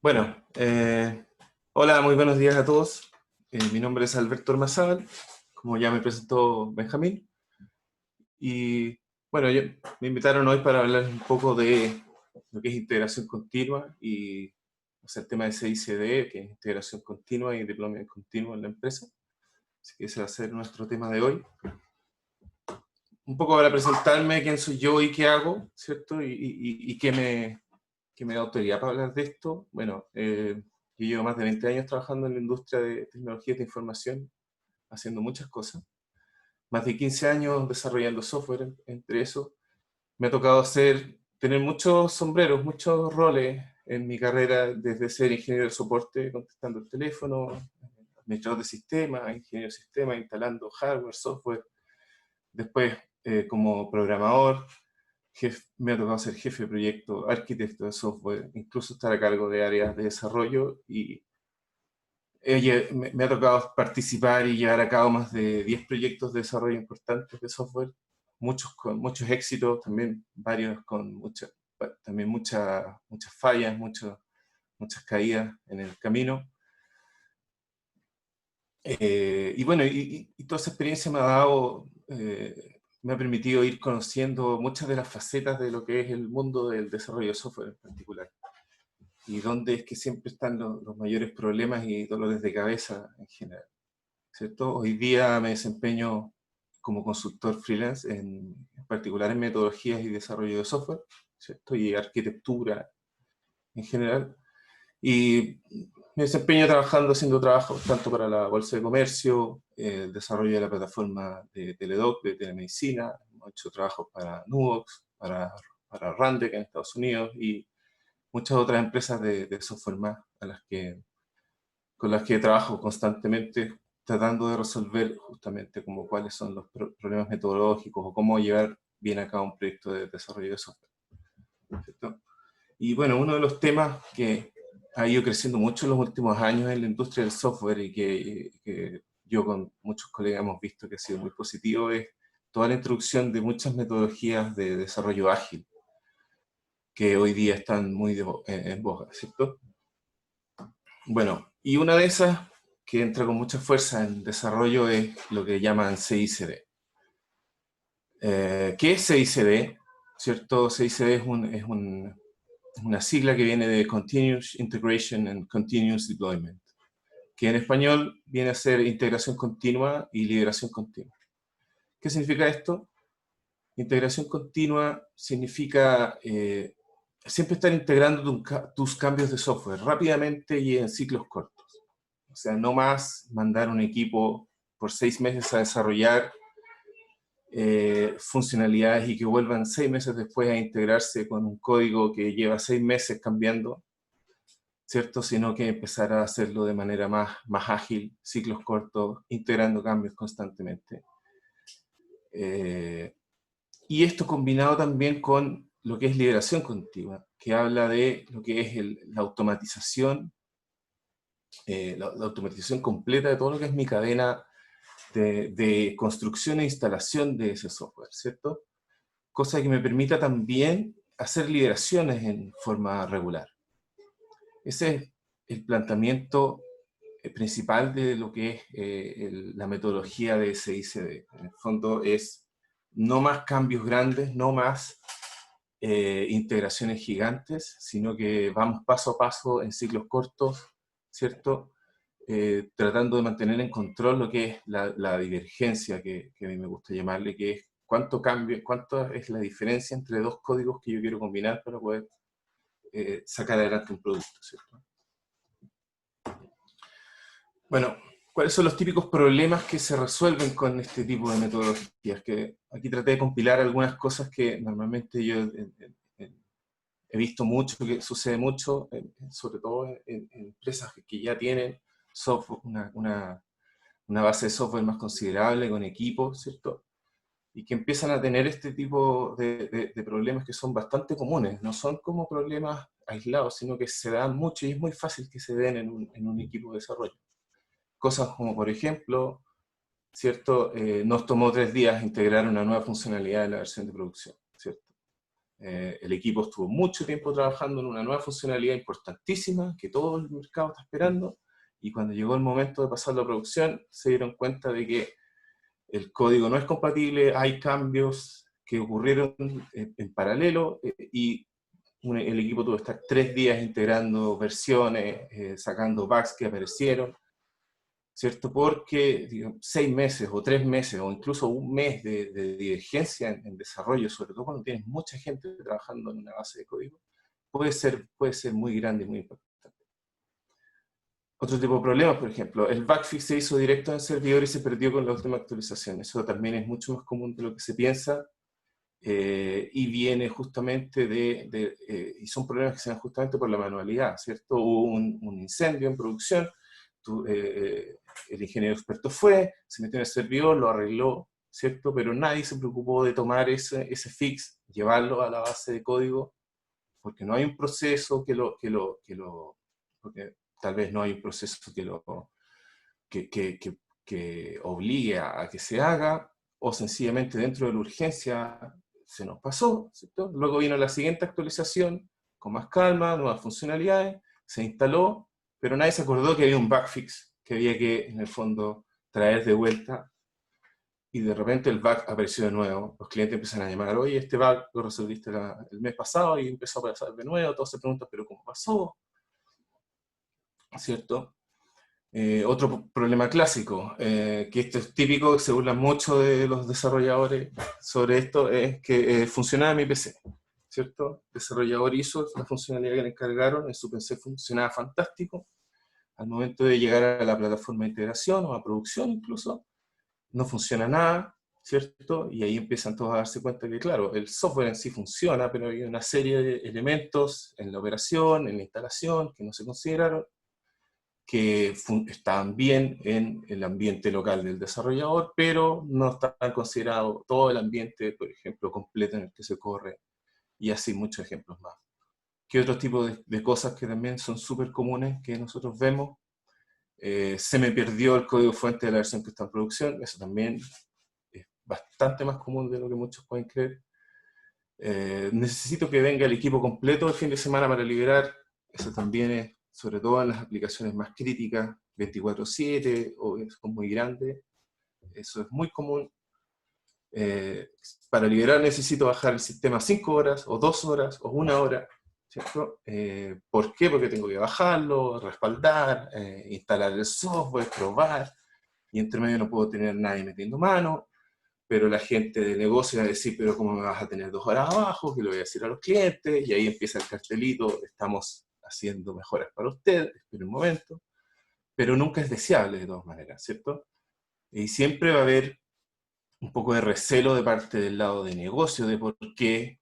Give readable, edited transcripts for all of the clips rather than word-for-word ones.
Bueno, hola, muy buenos días a todos. Mi nombre es Alberto Ormazábal, como ya me presentó Benjamín. Y bueno, me invitaron hoy para hablar un poco de lo que es integración continua y el tema de CICD, que es integración continua y deployment continuo en la empresa. Así que ese va a ser nuestro tema de hoy. Un poco para presentarme quién soy yo y qué hago, ¿cierto? Y qué me da autoridad para hablar de esto. Bueno, yo llevo más de 20 años trabajando en la industria de tecnologías de información, haciendo muchas cosas. Más de 15 años desarrollando software, entre eso. Me ha tocado tener muchos sombreros, muchos roles en mi carrera, desde ser ingeniero de soporte, contestando el teléfono, administrador de sistemas, ingeniero de sistemas, instalando hardware, software. Después, como programador, me ha tocado ser jefe de proyecto, arquitecto de software, incluso estar a cargo de áreas de desarrollo y me ha tocado participar y llevar a cabo más de 10 proyectos de desarrollo importantes de software, muchos con muchos éxitos, también varios con también muchas fallas, muchas caídas en el camino. Y bueno, y toda esa experiencia me ha dado, me ha permitido ir conociendo muchas de las facetas de lo que es el mundo del desarrollo de software en particular. Y dónde es que siempre están los mayores problemas y dolores de cabeza en general, ¿cierto? Hoy día me desempeño como consultor freelance, en particular en metodologías y desarrollo de software, ¿cierto? Y arquitectura en general. Y me desempeño haciendo trabajos tanto para la Bolsa de Comercio, el desarrollo de la plataforma de Teledoc, de telemedicina, hemos hecho trabajos para Nuvox, para Randec en Estados Unidos y muchas otras empresas de software más con las que trabajo constantemente tratando de resolver justamente como cuáles son los problemas metodológicos o cómo llevar bien a cabo un proyecto de desarrollo de software, ¿cierto? Y bueno, uno de los temas que ha ido creciendo mucho en los últimos años en la industria del software y que yo con muchos colegas hemos visto que ha sido muy positivo es toda la introducción de muchas metodologías de desarrollo ágil que hoy día están muy en boga, ¿cierto? Bueno, y una de esas que entra con mucha fuerza en desarrollo es lo que llaman CICD. ¿Qué es CICD? ¿Cierto? CICD es una sigla que viene de Continuous Integration and Continuous Deployment, que en español viene a ser integración continua y liberación continua. ¿Qué significa esto? Integración continua significa siempre estar integrando tus cambios de software rápidamente y en ciclos cortos. O sea, no más mandar un equipo por 6 meses a desarrollar funcionalidades y que vuelvan 6 meses después a integrarse con un código que lleva 6 meses cambiando, ¿cierto? Sino que empezar a hacerlo de manera más ágil, ciclos cortos, integrando cambios constantemente. Y esto combinado también con lo que es liberación continua, que habla de lo que es la automatización, la automatización completa de todo lo que es mi cadena de construcción e instalación de ese software, ¿cierto? Cosa que me permita también hacer liberaciones en forma regular. Ese es el planteamiento principal de lo que es la metodología de CICD. En el fondo es no más cambios grandes, no más integraciones gigantes, sino que vamos paso a paso en ciclos cortos, ¿cierto? Tratando de mantener en control lo que es la divergencia que a mí me gusta llamarle, que es cuánto es la diferencia entre dos códigos que yo quiero combinar para poder sacar adelante un producto, ¿cierto? Bueno, ¿cuáles son los típicos problemas que se resuelven con este tipo de metodologías? Que aquí traté de compilar algunas cosas que normalmente yo he visto mucho, que sucede mucho, sobre todo en empresas que ya tienen software, una base de software más considerable, con equipos, ¿cierto? Y que empiezan a tener este tipo de problemas que son bastante comunes, no son como problemas aislados, sino que se dan mucho y es muy fácil que se den en un equipo de desarrollo. Cosas como, por ejemplo, ¿cierto? Nos tomó 3 días integrar una nueva funcionalidad en la versión de producción, ¿cierto? El equipo estuvo mucho tiempo trabajando en una nueva funcionalidad importantísima que todo el mercado está esperando, y cuando llegó el momento de pasarlo a producción, se dieron cuenta de que el código no es compatible, hay cambios que ocurrieron en paralelo, y el equipo tuvo que estar 3 días integrando versiones, sacando bugs que aparecieron, ¿cierto? Porque, digamos, 6 meses o 3 meses o incluso un mes de divergencia en desarrollo, sobre todo cuando tienes mucha gente trabajando en una base de código, puede ser muy grande y muy importante. Otro tipo de problemas, por ejemplo, el bugfix se hizo directo en el servidor y se perdió con la última actualización. Eso también es mucho más común de lo que se piensa, y viene justamente y son problemas que se dan justamente por la manualidad, ¿cierto? Hubo un incendio en producción, el ingeniero experto se metió en el servidor, lo arregló, ¿cierto? Pero nadie se preocupó de tomar ese fix, llevarlo a la base de código, porque no hay un proceso porque tal vez no hay un proceso que obligue a que se haga, o sencillamente dentro de la urgencia se nos pasó, ¿cierto? Luego vino la siguiente actualización, con más calma, nuevas funcionalidades, se instaló, pero nadie se acordó que había un bugfix, que había que, en el fondo, traer de vuelta, y de repente el bug apareció de nuevo. Los clientes empiezan a llamar, oye, este bug lo resolviste el mes pasado, y empezó a pasar de nuevo, todos se preguntan, pero ¿cómo pasó? ¿Cierto? Otro problema clásico, que esto es típico, se burlan mucho de los desarrolladores sobre esto, es que funcionaba mi PC, ¿cierto? El desarrollador hizo la funcionalidad que le encargaron, en su PC funcionaba fantástico. Al momento de llegar a la plataforma de integración o a producción incluso, no funciona nada, ¿cierto? Y ahí empiezan todos a darse cuenta que, claro, el software en sí funciona, pero hay una serie de elementos en la operación, en la instalación, que no se consideraron, que estaban bien en el ambiente local del desarrollador, pero no están considerados todo el ambiente, por ejemplo, completo en el que se corre, y así muchos ejemplos más. ¿Qué otros tipos de cosas que también son súper comunes que nosotros vemos? Se me perdió el código fuente de la versión que está en producción, eso también es bastante más común de lo que muchos pueden creer. Necesito que venga el equipo completo el fin de semana para liberar, eso también es, sobre todo en las aplicaciones más críticas, 24/7 o son muy grandes, eso es muy común. Para liberar necesito bajar el sistema 5 horas, o 2 horas, o 1 hora, ¿cierto? ¿Por qué? Porque tengo que bajarlo, respaldar, instalar el software, probar, y entre medio no puedo tener nadie metiendo mano, pero la gente de negocio va a decir, pero ¿cómo me vas a tener 2 horas abajo? ¿Qué le voy a decir a los clientes? Y ahí empieza el cartelito, estamos haciendo mejoras para usted, espere un momento, pero nunca es deseable de todas maneras, ¿cierto? Y siempre va a haber un poco de recelo de parte del lado de negocio de por qué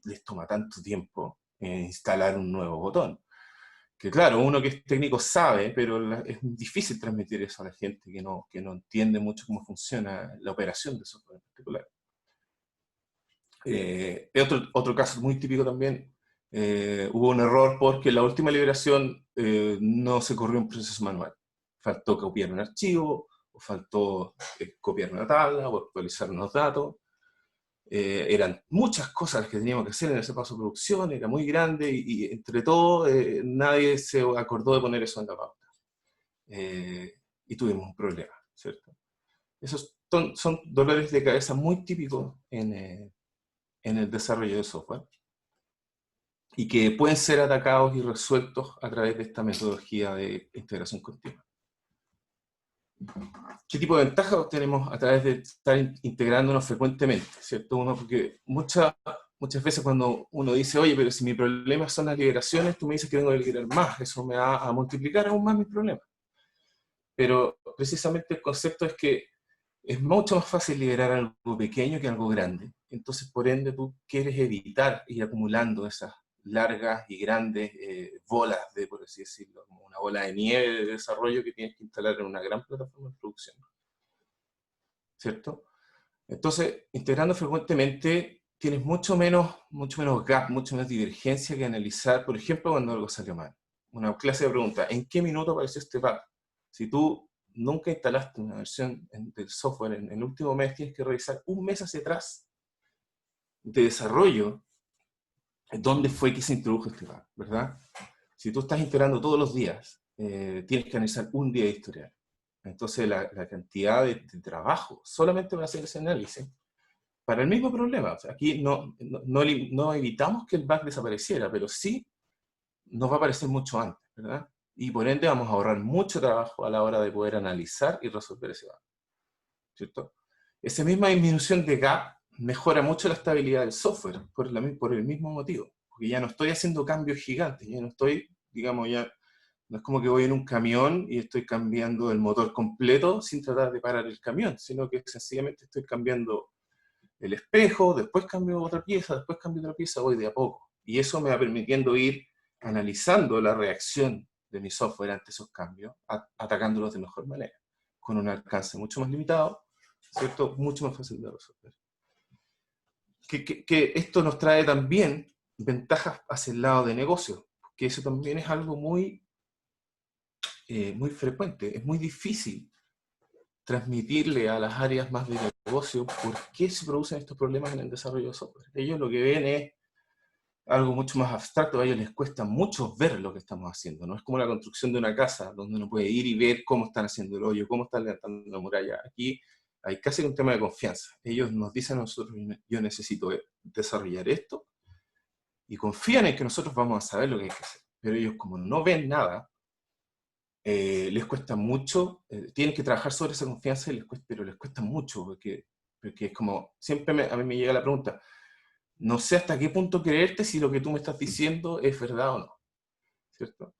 les toma tanto tiempo instalar un nuevo botón. Que claro, uno que es técnico sabe, pero es difícil transmitir eso a la gente que no entiende mucho cómo funciona la operación de software en particular. Otro caso muy típico también, hubo un error porque la última liberación no se corrió un proceso manual. Faltó copiar un archivo, o faltó copiar una tabla, o actualizar unos datos. Eran muchas cosas las que teníamos que hacer en ese paso de producción, era muy grande, y entre todo nadie se acordó de poner eso en la pauta. Y tuvimos un problema, ¿cierto? Esos son dolores de cabeza muy típicos en el desarrollo de software, y que pueden ser atacados y resueltos a través de esta metodología de integración continua. ¿Qué tipo de ventajas obtenemos a través de estar integrándonos frecuentemente? ¿Cierto? Porque muchas veces cuando uno dice, oye, pero si mi problema son las liberaciones, tú me dices que tengo que liberar más, eso me va a multiplicar aún más mis problemas. Pero precisamente el concepto es que es mucho más fácil liberar algo pequeño que algo grande. Entonces, por ende, tú quieres evitar ir acumulando esas largas y grandes bolas por así decirlo, como una bola de nieve de desarrollo que tienes que instalar en una gran plataforma de producción, ¿cierto? Entonces, integrando frecuentemente, tienes mucho menos gap, mucho menos divergencia que analizar, por ejemplo, cuando algo salió mal. Una clase de preguntas, ¿en qué minuto apareció este bug? Si tú nunca instalaste una versión del software en el último mes, tienes que revisar un mes hacia atrás de desarrollo, ¿dónde fue que se introdujo este bug? ¿Verdad? Si tú estás integrando todos los días, tienes que analizar un día de historial. Entonces la cantidad de trabajo solamente para hacer ese análisis, para el mismo problema. O sea, aquí no evitamos que el bug desapareciera, pero sí nos va a aparecer mucho antes, ¿verdad? Y por ende vamos a ahorrar mucho trabajo a la hora de poder analizar y resolver ese bug, ¿cierto? Esa misma disminución de gap mejora mucho la estabilidad del software por el mismo motivo, porque ya no estoy haciendo cambios gigantes, ya no estoy, digamos, ya no es como que voy en un camión y estoy cambiando el motor completo sin tratar de parar el camión, sino que sencillamente estoy cambiando el espejo, después cambio otra pieza, después cambio otra pieza, voy de a poco. Y eso me va permitiendo ir analizando la reacción de mi software ante esos cambios, atacándolos de mejor manera, con un alcance mucho más limitado, ¿cierto? Mucho más fácil de resolver. Que esto nos trae también ventajas hacia el lado de negocio, que eso también es algo muy frecuente. Es muy difícil transmitirle a las áreas más de negocio por qué se producen estos problemas en el desarrollo de software. Ellos lo que ven es algo mucho más abstracto, a ellos les cuesta mucho ver lo que estamos haciendo. No es como la construcción de una casa, donde uno puede ir y ver cómo están haciendo el hoyo, cómo están levantando la muralla. Aquí hay casi un tema de confianza. Ellos nos dicen a nosotros, yo necesito desarrollar esto, y confían en que nosotros vamos a saber lo que hay que hacer. Pero ellos, como no ven nada, les cuesta mucho, tienen que trabajar sobre esa confianza, pero les cuesta mucho, porque es como, siempre a mí me llega la pregunta, no sé hasta qué punto creerte si lo que tú me estás diciendo es verdad o no, ¿cierto?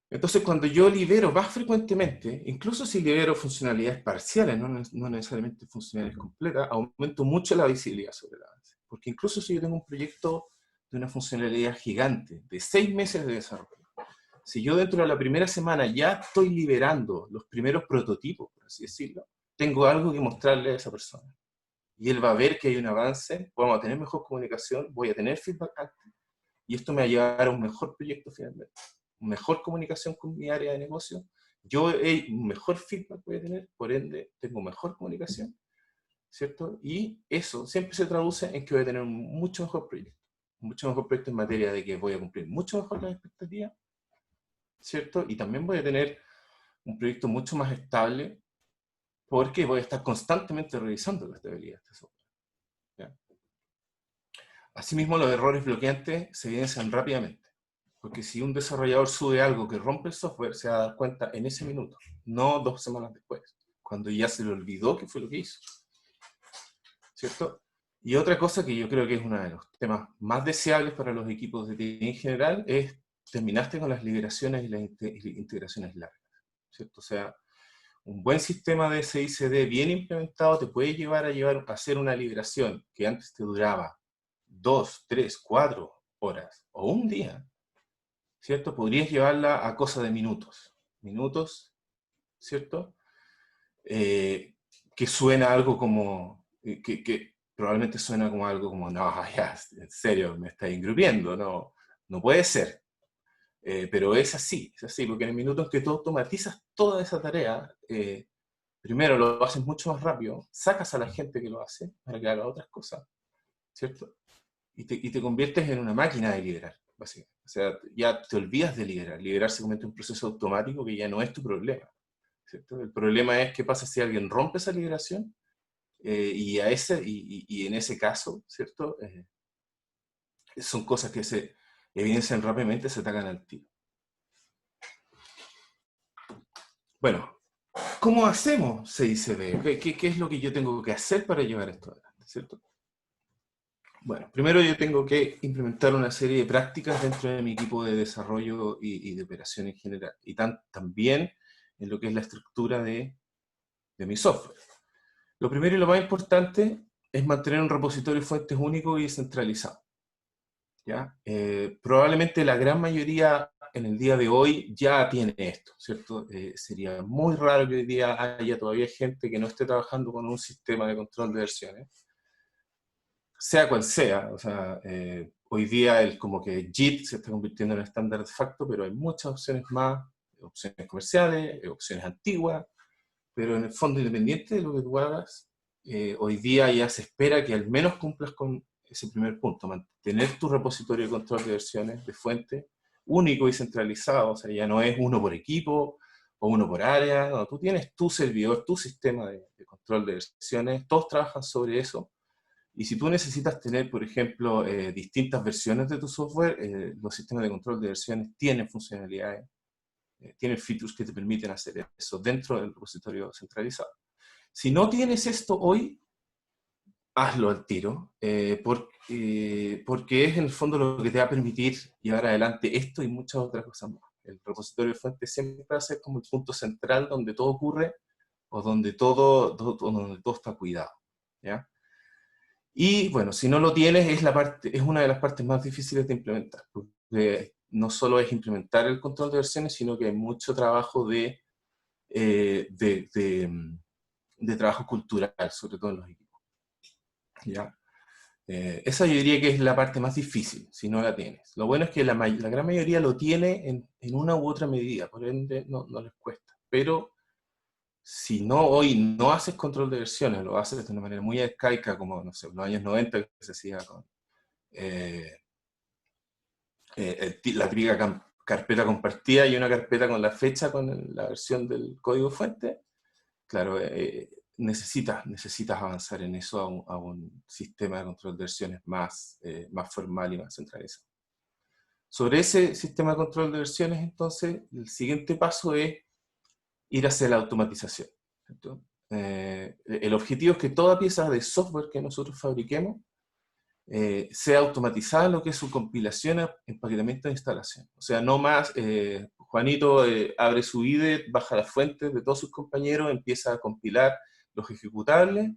Entonces, cuando yo libero más frecuentemente, incluso si libero funcionalidades parciales, no necesariamente funcionalidades completas, aumento mucho la visibilidad sobre el avance. Porque incluso si yo tengo un proyecto de una funcionalidad gigante, de 6 meses de desarrollo, si yo dentro de la primera semana ya estoy liberando los primeros prototipos, por así decirlo, tengo algo que mostrarle a esa persona. Y él va a ver que hay un avance, vamos a tener mejor comunicación, voy a tener feedback antes, y esto me va a llevar a un mejor proyecto finalmente. Mejor comunicación con mi área de negocio, un mejor feedback voy a tener, por ende tengo mejor comunicación, ¿cierto? Y eso siempre se traduce en que voy a tener un mucho mejor proyecto en materia de que voy a cumplir mucho mejor las expectativas, ¿cierto? Y también voy a tener un proyecto mucho más estable porque voy a estar constantemente revisando la estabilidad de este software, ¿ya? Asimismo, los errores bloqueantes se evidencian rápidamente, porque si un desarrollador sube algo que rompe el software, se va a dar cuenta en ese minuto, no 2 semanas después, cuando ya se le olvidó qué fue lo que hizo, ¿cierto? Y otra cosa que yo creo que es uno de los temas más deseables para los equipos de TI en general es terminaste con las liberaciones y las integraciones largas, ¿cierto? O sea, un buen sistema de CICD bien implementado te puede llevar a hacer una liberación que antes te duraba 2, 3, 4 horas o un día, ¿cierto? Podrías llevarla a cosa de minutos, ¿cierto? Que suena algo como, que probablemente suena como algo como, no, ya, en serio, me está ingrupiendo, no puede ser. Pero es así, porque en el minuto en que tú automatizas toda esa tarea, primero lo haces mucho más rápido, sacas a la gente que lo hace para que haga otras cosas, ¿cierto? Y te conviertes en una máquina de liderar, básicamente. O sea, ya te olvidas de liderar. Liderar se convierte en un proceso automático que ya no es tu problema, ¿cierto? El problema es qué pasa si alguien rompe esa liberación y en ese caso, ¿cierto? Son cosas que se evidencian rápidamente, se atacan al tiro. Bueno, ¿cómo hacemos CICD? ¿Qué es lo que yo tengo que hacer para llevar esto adelante, ¿cierto? Bueno, primero yo tengo que implementar una serie de prácticas dentro de mi equipo de desarrollo y de operación en general, y también en lo que es la estructura de mi software. Lo primero y lo más importante es mantener un repositorio de fuentes único y descentralizado, ¿ya? Probablemente la gran mayoría en el día de hoy ya tiene esto, ¿cierto? Sería muy raro que hoy día haya todavía gente que no esté trabajando con un sistema de control de versiones, sea cual sea. O sea, hoy día como que JIT se está convirtiendo en el estándar de facto, pero hay muchas opciones más, opciones comerciales, opciones antiguas, pero en el fondo, independiente de lo que tú hagas, hoy día ya se espera que al menos cumplas con ese primer punto, mantener tu repositorio de control de versiones de fuente único y centralizado, o sea, ya no es uno por equipo o uno por área, no, tú tienes tu servidor, tu sistema de control de versiones, todos trabajan sobre eso, y si tú necesitas tener, por ejemplo, distintas versiones de tu software, los sistemas de control de versiones tienen funcionalidades, tienen features que te permiten hacer eso dentro del repositorio centralizado. Si no tienes esto hoy, hazlo al tiro, porque es en el fondo lo que te va a permitir llevar adelante esto y muchas otras cosas más. El repositorio de fuentes siempre va a ser como el punto central donde todo ocurre o donde donde todo está cuidado, ¿ya? Y bueno, si no lo tienes, es una de las partes más difíciles de implementar, porque no solo es implementar el control de versiones, sino que hay mucho trabajo eh, de, de, de trabajo cultural, sobre todo en los equipos, ¿ya? Esa yo diría que es la parte más difícil, si no la tienes. Lo bueno es que la gran mayoría lo tiene en una u otra medida, por ende no les cuesta. Pero si no hoy no haces control de versiones, lo haces de una manera muy arcaica, como, no sé, en los años 90 que se hacía con la típica carpeta compartida y una carpeta con la fecha con la versión del código fuente, claro, necesitas avanzar en eso a un sistema de control de versiones más formal y más centralizado. Sobre ese sistema de control de versiones, entonces, el siguiente paso es ir hacia la automatización, ¿cierto? El objetivo es que toda pieza de software que nosotros fabriquemos sea automatizada en lo que es su compilación, empaquetamiento e instalación. O sea, no más, Juanito abre su IDE, baja las fuentes de todos sus compañeros, empieza a compilar los ejecutables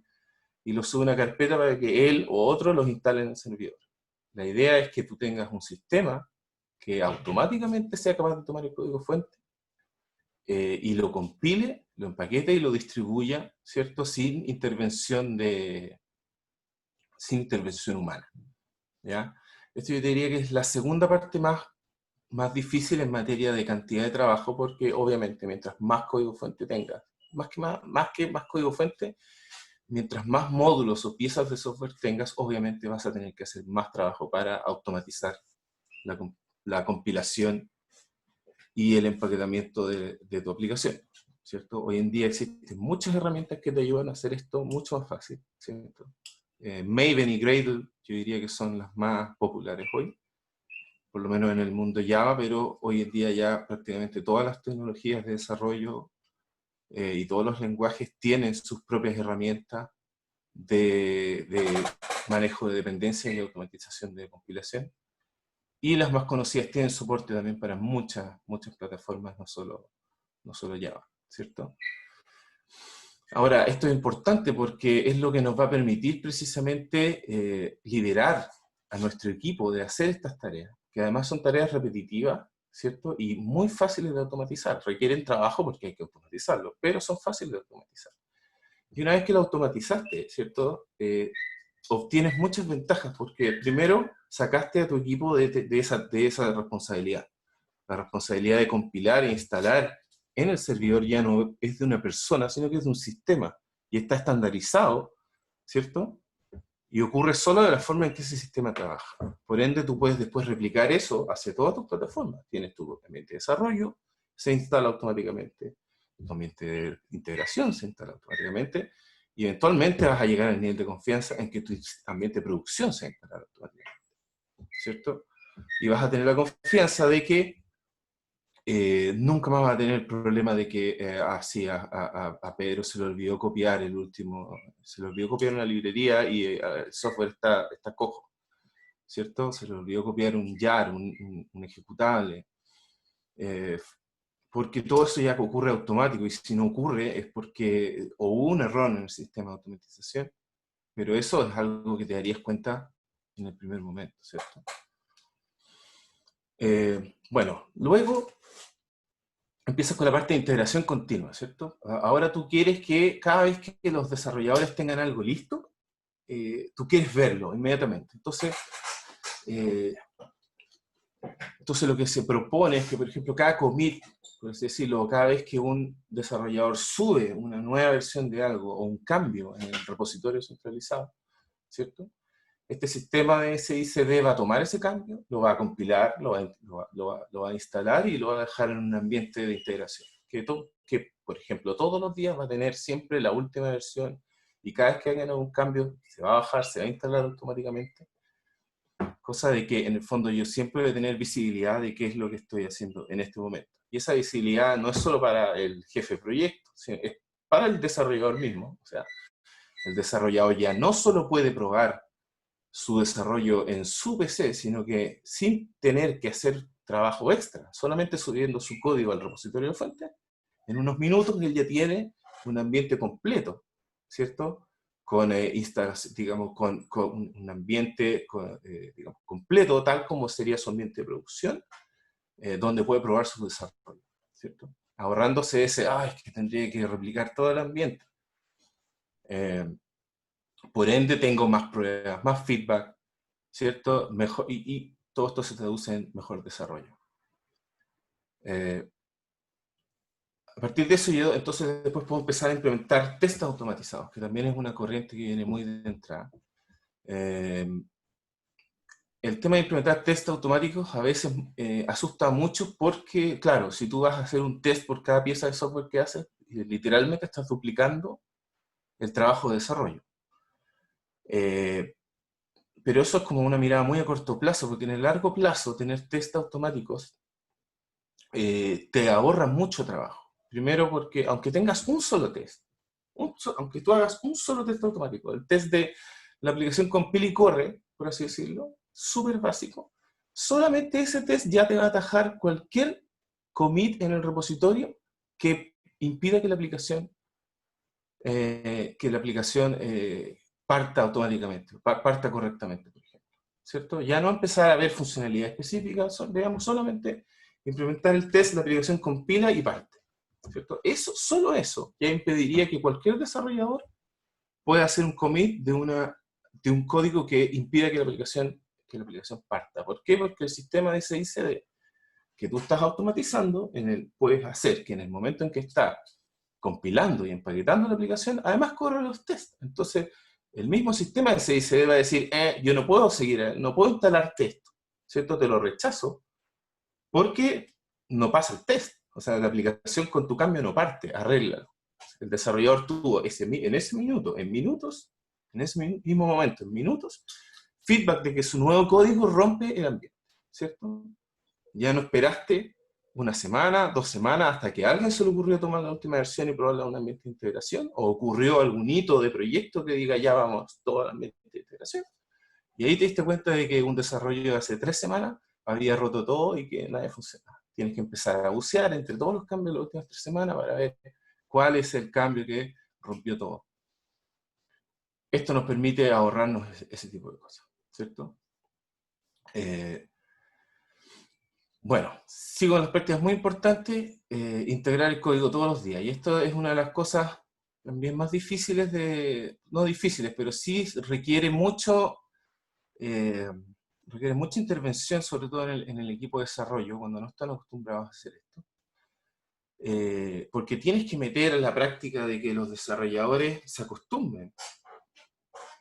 y los sube a una carpeta para que él o otro los instale en el servidor. La idea es que tú tengas un sistema que automáticamente sea capaz de tomar el código fuente y lo compile, lo empaquete y lo distribuya, ¿cierto? Sin intervención humana, ¿ya? Esto yo te diría que es la segunda parte más difícil en materia de cantidad de trabajo, porque obviamente mientras más código fuente tengas, más código fuente, mientras más módulos o piezas de software tengas, obviamente vas a tener que hacer más trabajo para automatizar la, la compilación y el empaquetamiento de tu aplicación, ¿cierto? Hoy en día existen muchas herramientas que te ayudan a hacer esto mucho más fácil, ¿cierto? Maven y Gradle, yo diría que son las más populares hoy, por lo menos en el mundo Java, pero hoy en día ya prácticamente todas las tecnologías de desarrollo y todos los lenguajes tienen sus propias herramientas de manejo de dependencia y automatización de compilación. Y las más conocidas tienen soporte también para muchas plataformas, no solo Java, ¿cierto? Ahora, esto es importante porque es lo que nos va a permitir precisamente liderar a nuestro equipo de hacer estas tareas, que además son tareas repetitivas, ¿cierto? Y muy fáciles de automatizar. Requieren trabajo porque hay que automatizarlo, pero son fáciles de automatizar. Y una vez que lo automatizaste, ¿cierto? Obtienes muchas ventajas porque primero sacaste a tu equipo de esa responsabilidad. La responsabilidad de compilar e instalar en el servidor ya no es de una persona, sino que es de un sistema y está estandarizado, ¿cierto? Y ocurre solo de la forma en que ese sistema trabaja. Por ende, tú puedes después replicar eso hacia todas tus plataformas. Tienes tu ambiente de desarrollo, se instala automáticamente. Tu ambiente de integración se instala automáticamente. Y eventualmente vas a llegar al nivel de confianza en que tu ambiente de producción se instala automáticamente, ¿cierto? Y vas a tener la confianza de que nunca más va a tener el problema de que a Pedro se le olvidó copiar se le olvidó copiar una librería y el software está cojo, ¿cierto? Se le olvidó copiar un jar, un ejecutable, eh, porque todo eso ya ocurre automático y si no ocurre es porque o hubo un error en el sistema de automatización, pero eso es algo que te darías cuenta en el primer momento, ¿cierto? Bueno, luego empiezas con la parte de integración continua, ¿cierto? Ahora tú quieres que cada vez que los desarrolladores tengan algo listo, tú quieres verlo inmediatamente. Eh, entonces lo que se propone es que, por ejemplo, cada commit, por así decirlo, cada vez que un desarrollador sube una nueva versión de algo o un cambio en el repositorio centralizado, ¿cierto? este sistema de SICD va a tomar ese cambio, lo va a compilar, lo va a instalar y lo va a dejar en un ambiente de integración. Que, por ejemplo, todos los días va a tener siempre la última versión y cada vez que hagan un cambio se va a bajar, se va a instalar automáticamente. Cosa de que en el fondo yo siempre voy a tener visibilidad de qué es lo que estoy haciendo en este momento. Y esa visibilidad no es solo para el jefe de proyecto, sino es para el desarrollador mismo. O sea, el desarrollador ya no solo puede probar su desarrollo en su PC, sino que sin tener que hacer trabajo extra, solamente subiendo su código al repositorio de fuente, en unos minutos él ya tiene un ambiente completo, ¿cierto? Con, digamos, con un ambiente digamos, completo, tal como sería su ambiente de producción, donde puede probar su desarrollo, ¿cierto? Ahorrándose ese, es que tendría que replicar todo el ambiente. Por ende, tengo más pruebas, más feedback, ¿cierto? Mejor, y todo esto se traduce en mejor desarrollo. A partir de eso, yo entonces después puedo empezar a implementar test automatizados, que también es una corriente que viene muy de entrada. El tema de implementar test automáticos a veces asusta mucho porque, claro, si tú vas a hacer un test por cada pieza de software que haces, literalmente estás duplicando el trabajo de desarrollo. Pero eso es como una mirada muy a corto plazo, porque en el largo plazo tener test automáticos te ahorra mucho trabajo. Primero porque aunque tengas un solo test, aunque tú hagas un solo test automático, el test de la aplicación compila y corre, por así decirlo, súper básico, solamente ese test ya te va a atajar cualquier commit en el repositorio que impida que la aplicación parta automáticamente, parta correctamente, por ejemplo, ¿cierto? Ya no empezar a ver funcionalidades específicas, digamos, solamente implementar el test, la aplicación compila y parte, ¿cierto? Eso, solo eso, ya impediría que cualquier desarrollador pueda hacer un commit de un código que impida que la aplicación parta. ¿Por qué? Porque el sistema de CICD que tú estás automatizando, puedes hacer que en el momento en que está compilando y empaquetando la aplicación, además corre los tests. Entonces, el mismo sistema de CICD va a decir, yo no puedo seguir, no puedo instalar test, ¿cierto? Te lo rechazo, porque no pasa el test. O sea, la aplicación con tu cambio no parte, arréglalo. El desarrollador tuvo en ese minuto, en minutos, en ese mismo momento, en minutos, feedback de que su nuevo código rompe el ambiente, ¿cierto? Ya no esperaste una semana, 2 semanas, hasta que a alguien se le ocurrió tomar la última versión y probarla en un ambiente de integración, o ocurrió algún hito de proyecto que diga ya vamos todo al ambiente de integración. Y ahí te diste cuenta de que un desarrollo de hace 3 semanas había roto todo y que nada funcionaba. Tienes que empezar a bucear entre todos los cambios de las últimas 3 semanas para ver cuál es el cambio que rompió todo. Esto nos permite ahorrarnos ese tipo de cosas, ¿cierto? Bueno, sigo con las prácticas muy importantes, integrar el código todos los días. Y esto es una de las cosas también más difíciles no difíciles, pero sí requiere mucha intervención, sobre todo en el equipo de desarrollo, cuando no están acostumbrados a hacer esto. Porque tienes que meter en la práctica de que los desarrolladores se acostumbren.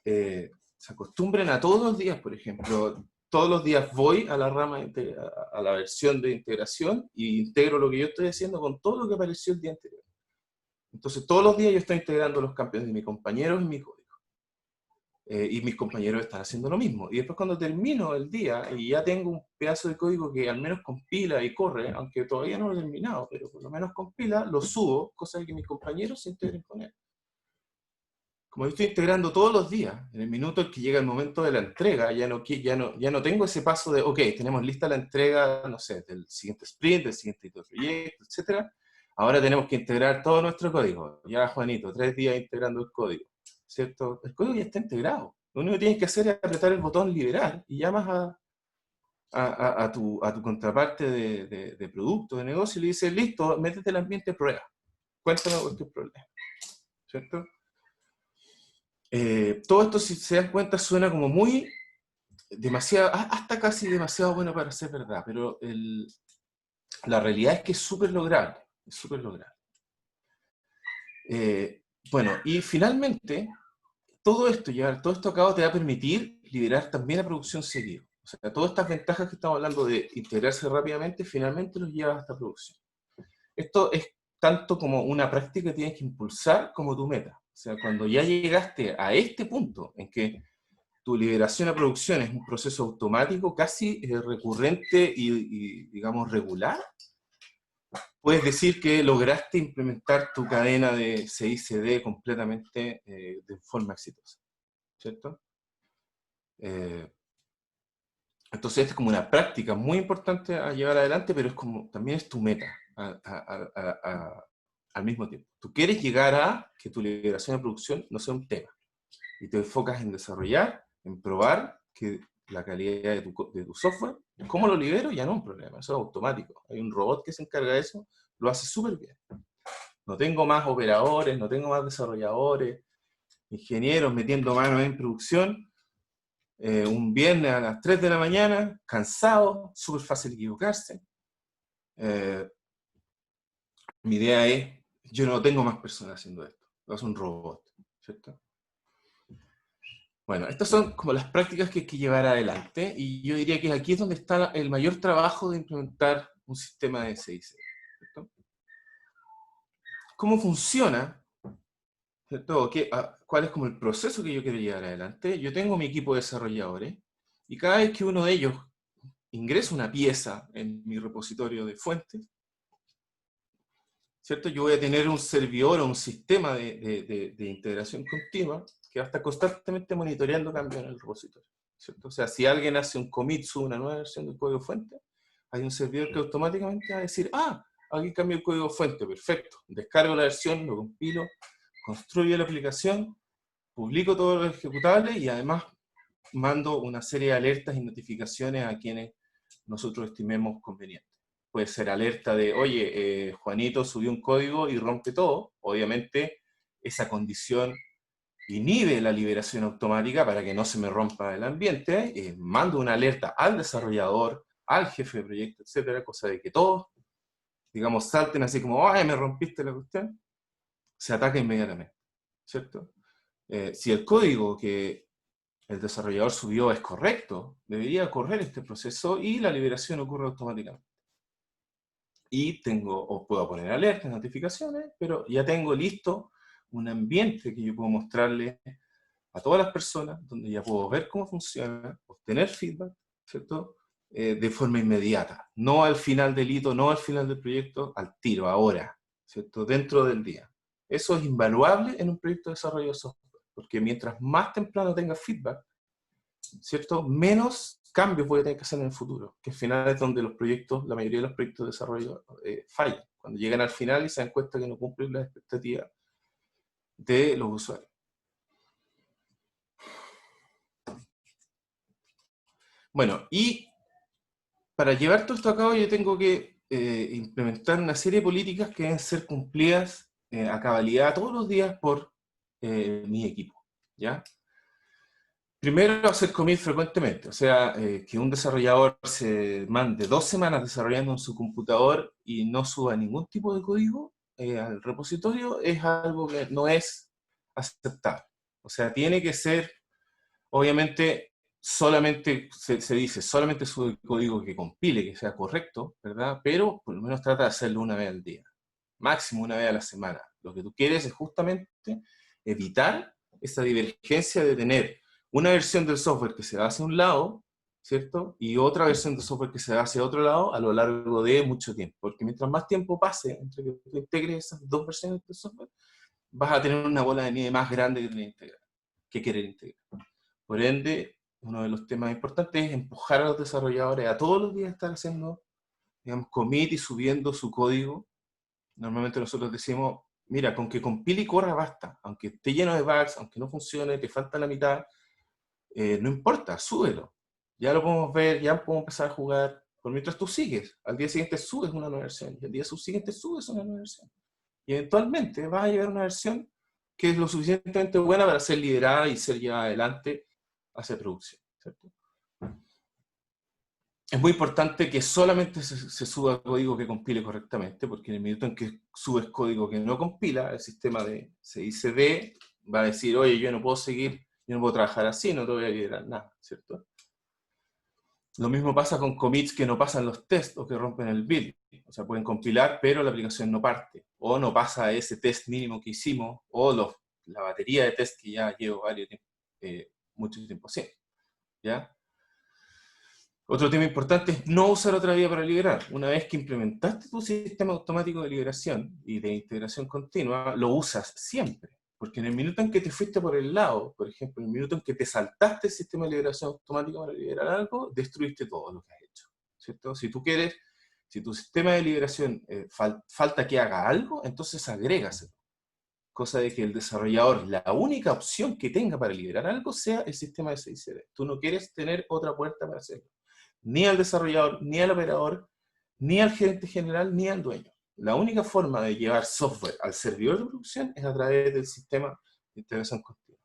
Se acostumbren a todos los días, por ejemplo. Todos los días voy a la a la versión de integración y integro lo que yo estoy haciendo con todo lo que apareció el día anterior. Entonces, todos los días yo estoy integrando los cambios de mis compañeros en mi código. Y mis compañeros están haciendo lo mismo. Y después cuando termino el día y ya tengo un pedazo de código que al menos compila y corre, aunque todavía no lo he terminado, pero por lo menos compila, lo subo, cosa de que mis compañeros se integren con él. Como yo estoy integrando todos los días, en el minuto en que llega el momento de la entrega, ya no tengo ese paso de, ok, tenemos lista la entrega, no sé, del siguiente sprint, del siguiente proyecto, etc. Ahora tenemos que integrar todo nuestro código. Ya, Juanito, 3 días integrando el código, ¿cierto? El código ya está integrado. Lo único que tienes que hacer es apretar el botón liberar y llamas a tu contraparte de producto, de negocio, y le dices, listo, métete el ambiente de prueba. Cuéntanos cuál es tu problema, ¿cierto? Todo esto, si se dan cuenta, suena como muy demasiado, hasta casi demasiado bueno para ser verdad, pero la realidad es que es súper lograble, es súper lograble. Bueno, y finalmente, llevar todo esto a cabo te va a permitir liberar también a producción seguido. O sea, todas estas ventajas que estamos hablando de integrarse rápidamente, finalmente los llevas hasta producción. Esto es tanto como una práctica que tienes que impulsar como tu meta. O sea, cuando ya llegaste a este punto en que tu liberación a producción es un proceso automático, casi recurrente y, digamos, regular, puedes decir que lograste implementar tu cadena de CI/CD completamente de forma exitosa, ¿cierto? Entonces es como una práctica muy importante a llevar adelante, pero es como, también es tu meta al mismo tiempo. Tú quieres llegar a que tu liberación de producción no sea un tema, y te enfocas en desarrollar, en probar que la calidad de tu software, cómo lo libero, ya no es un problema, eso es automático. Hay un robot que se encarga de eso, lo hace súper bien. No tengo más operadores, no tengo más desarrolladores, ingenieros metiendo manos en producción, un viernes a las 3 de la mañana, cansado, súper fácil equivocarse. Mi idea es, yo no tengo más personas haciendo esto, lo hace un robot, ¿cierto? Bueno, estas son como las prácticas que hay que llevar adelante, y yo diría que aquí es donde está el mayor trabajo de implementar un sistema de SIC, ¿cierto? ¿Cómo funciona? ¿Cierto? ¿Cuál es como el proceso que yo quiero llevar adelante? Yo tengo mi equipo de desarrolladores, y cada vez que uno de ellos ingresa una pieza en mi repositorio de fuentes, ¿cierto? Yo voy a tener un servidor o un sistema de integración continua que va a estar constantemente monitoreando cambios en el repositorio, ¿cierto? O sea, si alguien hace un commit, sube una nueva versión del código fuente, hay un servidor que automáticamente va a decir, aquí cambió el código fuente, perfecto. Descargo la versión, lo compilo, construyo la aplicación, publico todos los ejecutables y además mando una serie de alertas y notificaciones a quienes nosotros estimemos convenientes. Puede ser alerta de, oye, Juanito subió un código y rompe todo. Obviamente, esa condición inhibe la liberación automática para que no se me rompa el ambiente. Mando una alerta al desarrollador, al jefe de proyecto, etcétera, cosa de que todos, digamos, salten así como, ¡ay, me rompiste la cuestión! Se ataca inmediatamente, ¿cierto? Si el código que el desarrollador subió es correcto, debería correr este proceso y la liberación ocurre automáticamente. Y puedo poner alertas, notificaciones, pero ya tengo listo un ambiente que yo puedo mostrarle a todas las personas, donde ya puedo ver cómo funciona, obtener feedback, ¿cierto? De forma inmediata, no al final del hito, no al final del proyecto, al tiro, ahora, ¿cierto? Dentro del día. Eso es invaluable en un proyecto de desarrollo de software, porque mientras más temprano tenga feedback, ¿cierto? Menos cambios voy a tener que hacer en el futuro, que al final es donde los proyectos, la mayoría de los proyectos de desarrollo fallan, cuando llegan al final y se dan cuenta que no cumplen las expectativas de los usuarios. Bueno, y para llevar todo esto a cabo yo tengo que implementar una serie de políticas que deben ser cumplidas a cabalidad todos los días por mi equipo, ¿ya? Primero, hacer commit frecuentemente, o sea, que un desarrollador se mande 2 semanas desarrollando en su computador y no suba ningún tipo de código al repositorio es algo que no es aceptable. O sea, tiene que ser, obviamente, solamente, se dice, solamente sube el código que compile, que sea correcto, ¿verdad? Pero por lo menos trata de hacerlo una vez al día, máximo una vez a la semana. Lo que tú quieres es justamente evitar esa divergencia de tener una versión del software que se va hacia un lado, ¿cierto? Y otra versión del software que se va hacia otro lado a lo largo de mucho tiempo. Porque mientras más tiempo pase entre que tú integres esas dos versiones del software, vas a tener una bola de nieve más grande que querer integrar. Por ende, uno de los temas importantes es empujar a los desarrolladores a todos los días estar haciendo, digamos, commit y subiendo su código. Normalmente nosotros decimos, mira, con que compile y corra basta, aunque esté lleno de bugs, aunque no funcione, te falta la mitad, no importa, súbelo. Ya lo podemos ver, ya podemos empezar a jugar. Por mientras tú sigues, al día siguiente subes una nueva versión, y al día siguiente subes una nueva versión. Y eventualmente vas a llegar a una versión que es lo suficientemente buena para ser liderada y ser llevada adelante hacia producción, ¿cierto? Es muy importante que solamente se suba código que compile correctamente, porque en el minuto en que subes código que no compila, el sistema de CICD va a decir, oye, yo no puedo seguir Yo no puedo trabajar así, no te voy a liberar nada, ¿cierto? Lo mismo pasa con commits que no pasan los tests o que rompen el build. O sea, pueden compilar, pero la aplicación no parte. O no pasa ese test mínimo que hicimos, o la batería de test que ya llevo mucho tiempo haciendo. ¿Ya? Otro tema importante es no usar otra vía para liberar. Una vez que implementaste tu sistema automático de liberación y de integración continua, lo usas siempre. Porque en el minuto en que te fuiste por el lado, por ejemplo, en el minuto en que te saltaste el sistema de liberación automático para liberar algo, destruiste todo lo que has hecho, ¿cierto? Si tú quieres, si tu sistema de liberación falta que haga algo, entonces agrégaselo. Cosa de que el desarrollador, la única opción que tenga para liberar algo, sea el sistema de CICD. Tú no quieres tener otra puerta para hacerlo. Ni al desarrollador, ni al operador, ni al gerente general, ni al dueño. La única forma de llevar software al servidor de producción es a través del sistema de integración continua.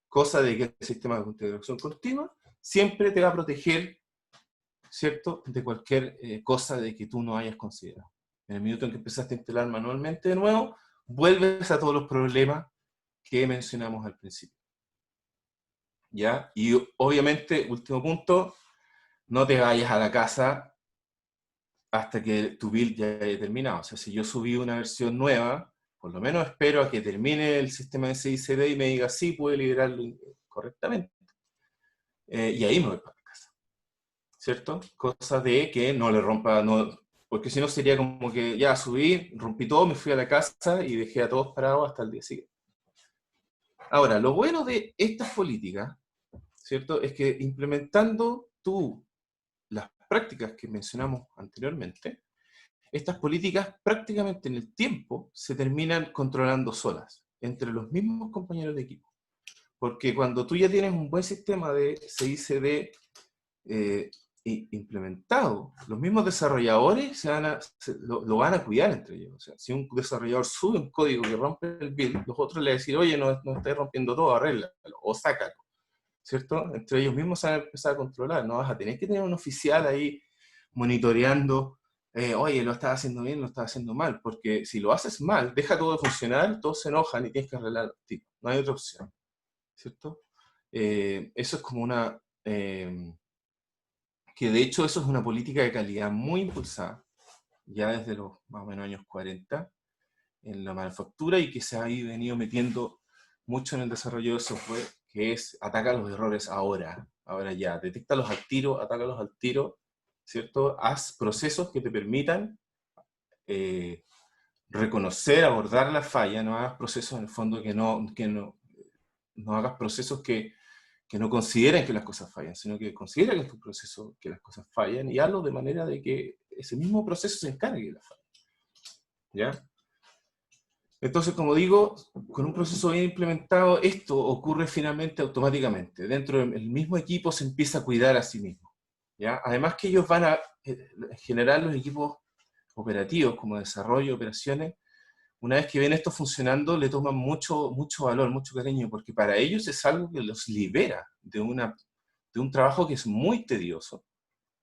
Cosa de que el sistema de integración continua siempre te va a proteger, ¿cierto?, de cualquier cosa de que tú no hayas considerado. En el minuto en que empezaste a instalar manualmente de nuevo, vuelves a todos los problemas que mencionamos al principio. ¿Ya? Y obviamente, último punto, no te vayas a la casa hasta que tu build ya haya terminado. O sea, si yo subí una versión nueva, por lo menos espero a que termine el sistema de CICD y me diga sí, puede liberarlo correctamente. Y ahí me voy para la casa. ¿Cierto? Cosa de que no le rompa, porque si no sería como que ya subí, rompí todo, me fui a la casa y dejé a todos parados hasta el día siguiente. Ahora, lo bueno de estas políticas, ¿cierto?, es que implementando las prácticas que mencionamos anteriormente, estas políticas prácticamente en el tiempo se terminan controlando solas, entre los mismos compañeros de equipo. Porque cuando tú ya tienes un buen sistema de CICD implementado, los mismos desarrolladores lo van a cuidar entre ellos. O sea, si un desarrollador sube un código que rompe el build, los otros le van a decir, oye, no estés rompiendo todo, arréglalo o sácalo. ¿Cierto? Entre ellos mismos se van a empezar a controlar. No vas a tener que tener un oficial ahí monitoreando, oye, lo estás haciendo bien, lo estás haciendo mal, porque si lo haces mal, deja todo de funcionar, todos se enojan y tienes que arreglarlo. No hay otra opción, ¿cierto? Eso es como que de hecho eso es una política de calidad muy impulsada, ya desde los más o menos años 40, en la manufactura y que se ha venido metiendo mucho en el desarrollo de software, que es ataca los errores ahora ya, detéctalos al tiro, atácalos al tiro, ¿cierto? Haz procesos que te permitan reconocer, abordar la falla, no hagas procesos en el fondo no hagas procesos que no consideren que las cosas fallan, sino que considera que es tu proceso que las cosas fallan y hazlo de manera de que ese mismo proceso se encargue de la falla. ¿Ya? Entonces, como digo, con un proceso bien implementado, esto ocurre finalmente automáticamente. Dentro del mismo equipo se empieza a cuidar a sí mismo, ¿ya? Además que ellos van a generar los equipos operativos, como desarrollo, operaciones, una vez que ven esto funcionando, le toman mucho valor, mucho cariño, porque para ellos es algo que los libera de un trabajo que es muy tedioso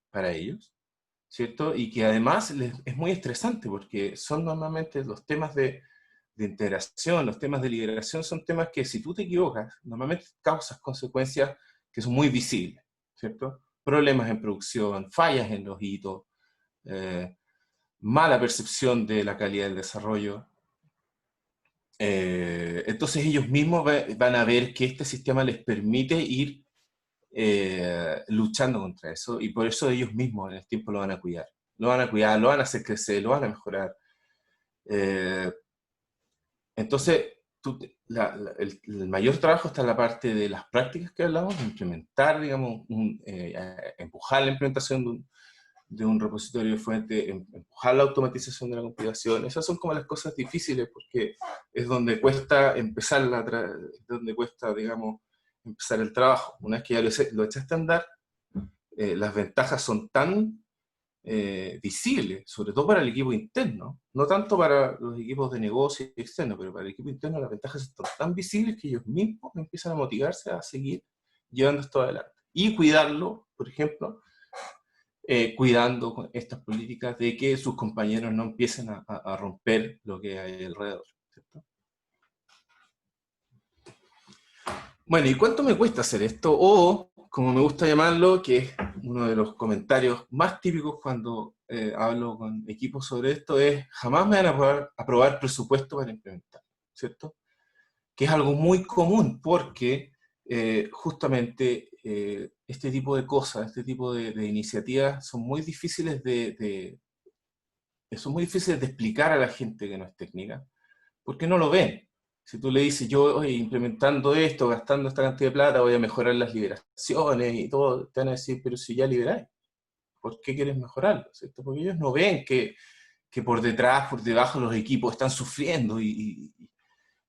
para ellos, ¿cierto? Y que además es muy estresante, porque son normalmente los temas de integración, los temas de liberación son temas que si tú te equivocas, normalmente causas consecuencias que son muy visibles, ¿cierto? Problemas en producción, fallas en los hitos, mala percepción de la calidad del desarrollo. Entonces ellos mismos van a ver que este sistema les permite ir luchando contra eso, y por eso ellos mismos en el tiempo lo van a cuidar. Lo van a cuidar, lo van a hacer crecer, lo van a mejorar. Entonces, el mayor trabajo está en la parte de las prácticas que hablamos, de implementar, digamos, empujar la implementación de un repositorio de fuente, empujar la automatización de la compilación. Esas son como las cosas difíciles, porque es donde cuesta empezar, donde cuesta, digamos, empezar el trabajo. Una vez que ya lo echaste a andar, las ventajas son tan visible, sobre todo para el equipo interno, no tanto para los equipos de negocio externo, pero para el equipo interno las ventajas son tan visibles que ellos mismos empiezan a motivarse a seguir llevando esto adelante. Y cuidarlo, por ejemplo, cuidando con estas políticas de que sus compañeros no empiecen a romper lo que hay alrededor, ¿cierto? Bueno, ¿y cuánto me cuesta hacer esto? O, como me gusta llamarlo, que es uno de los comentarios más típicos cuando hablo con equipos sobre esto, es jamás me van a aprobar presupuesto para implementar, ¿cierto? Que es algo muy común porque justamente este tipo de cosas, este tipo de iniciativas son muy difíciles son muy difíciles de explicar a la gente que no es técnica, porque no lo ven. Si tú le dices, yo oye, implementando esto, gastando esta cantidad de plata, voy a mejorar las liberaciones y todo, te van a decir, pero si ya liberáis, ¿por qué quieres mejorarlo? ¿Cierto? Porque ellos no ven que por detrás, por debajo, los equipos están sufriendo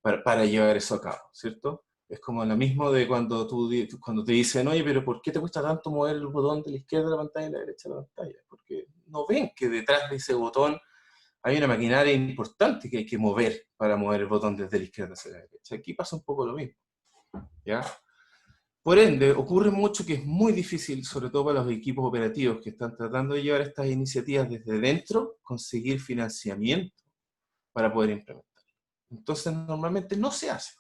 para llevar eso a cabo, ¿cierto? Es como lo mismo de cuando te dicen, oye, pero ¿por qué te cuesta tanto mover el botón de la izquierda de la pantalla y la derecha de la pantalla? Porque no ven que detrás de ese botón hay una maquinaria importante que hay que mover para mover el botón desde la izquierda hacia la derecha. Aquí pasa un poco lo mismo, ¿ya? Por ende, ocurre mucho que es muy difícil, sobre todo para los equipos operativos que están tratando de llevar estas iniciativas desde dentro, conseguir financiamiento para poder implementar. Entonces, normalmente no se hace.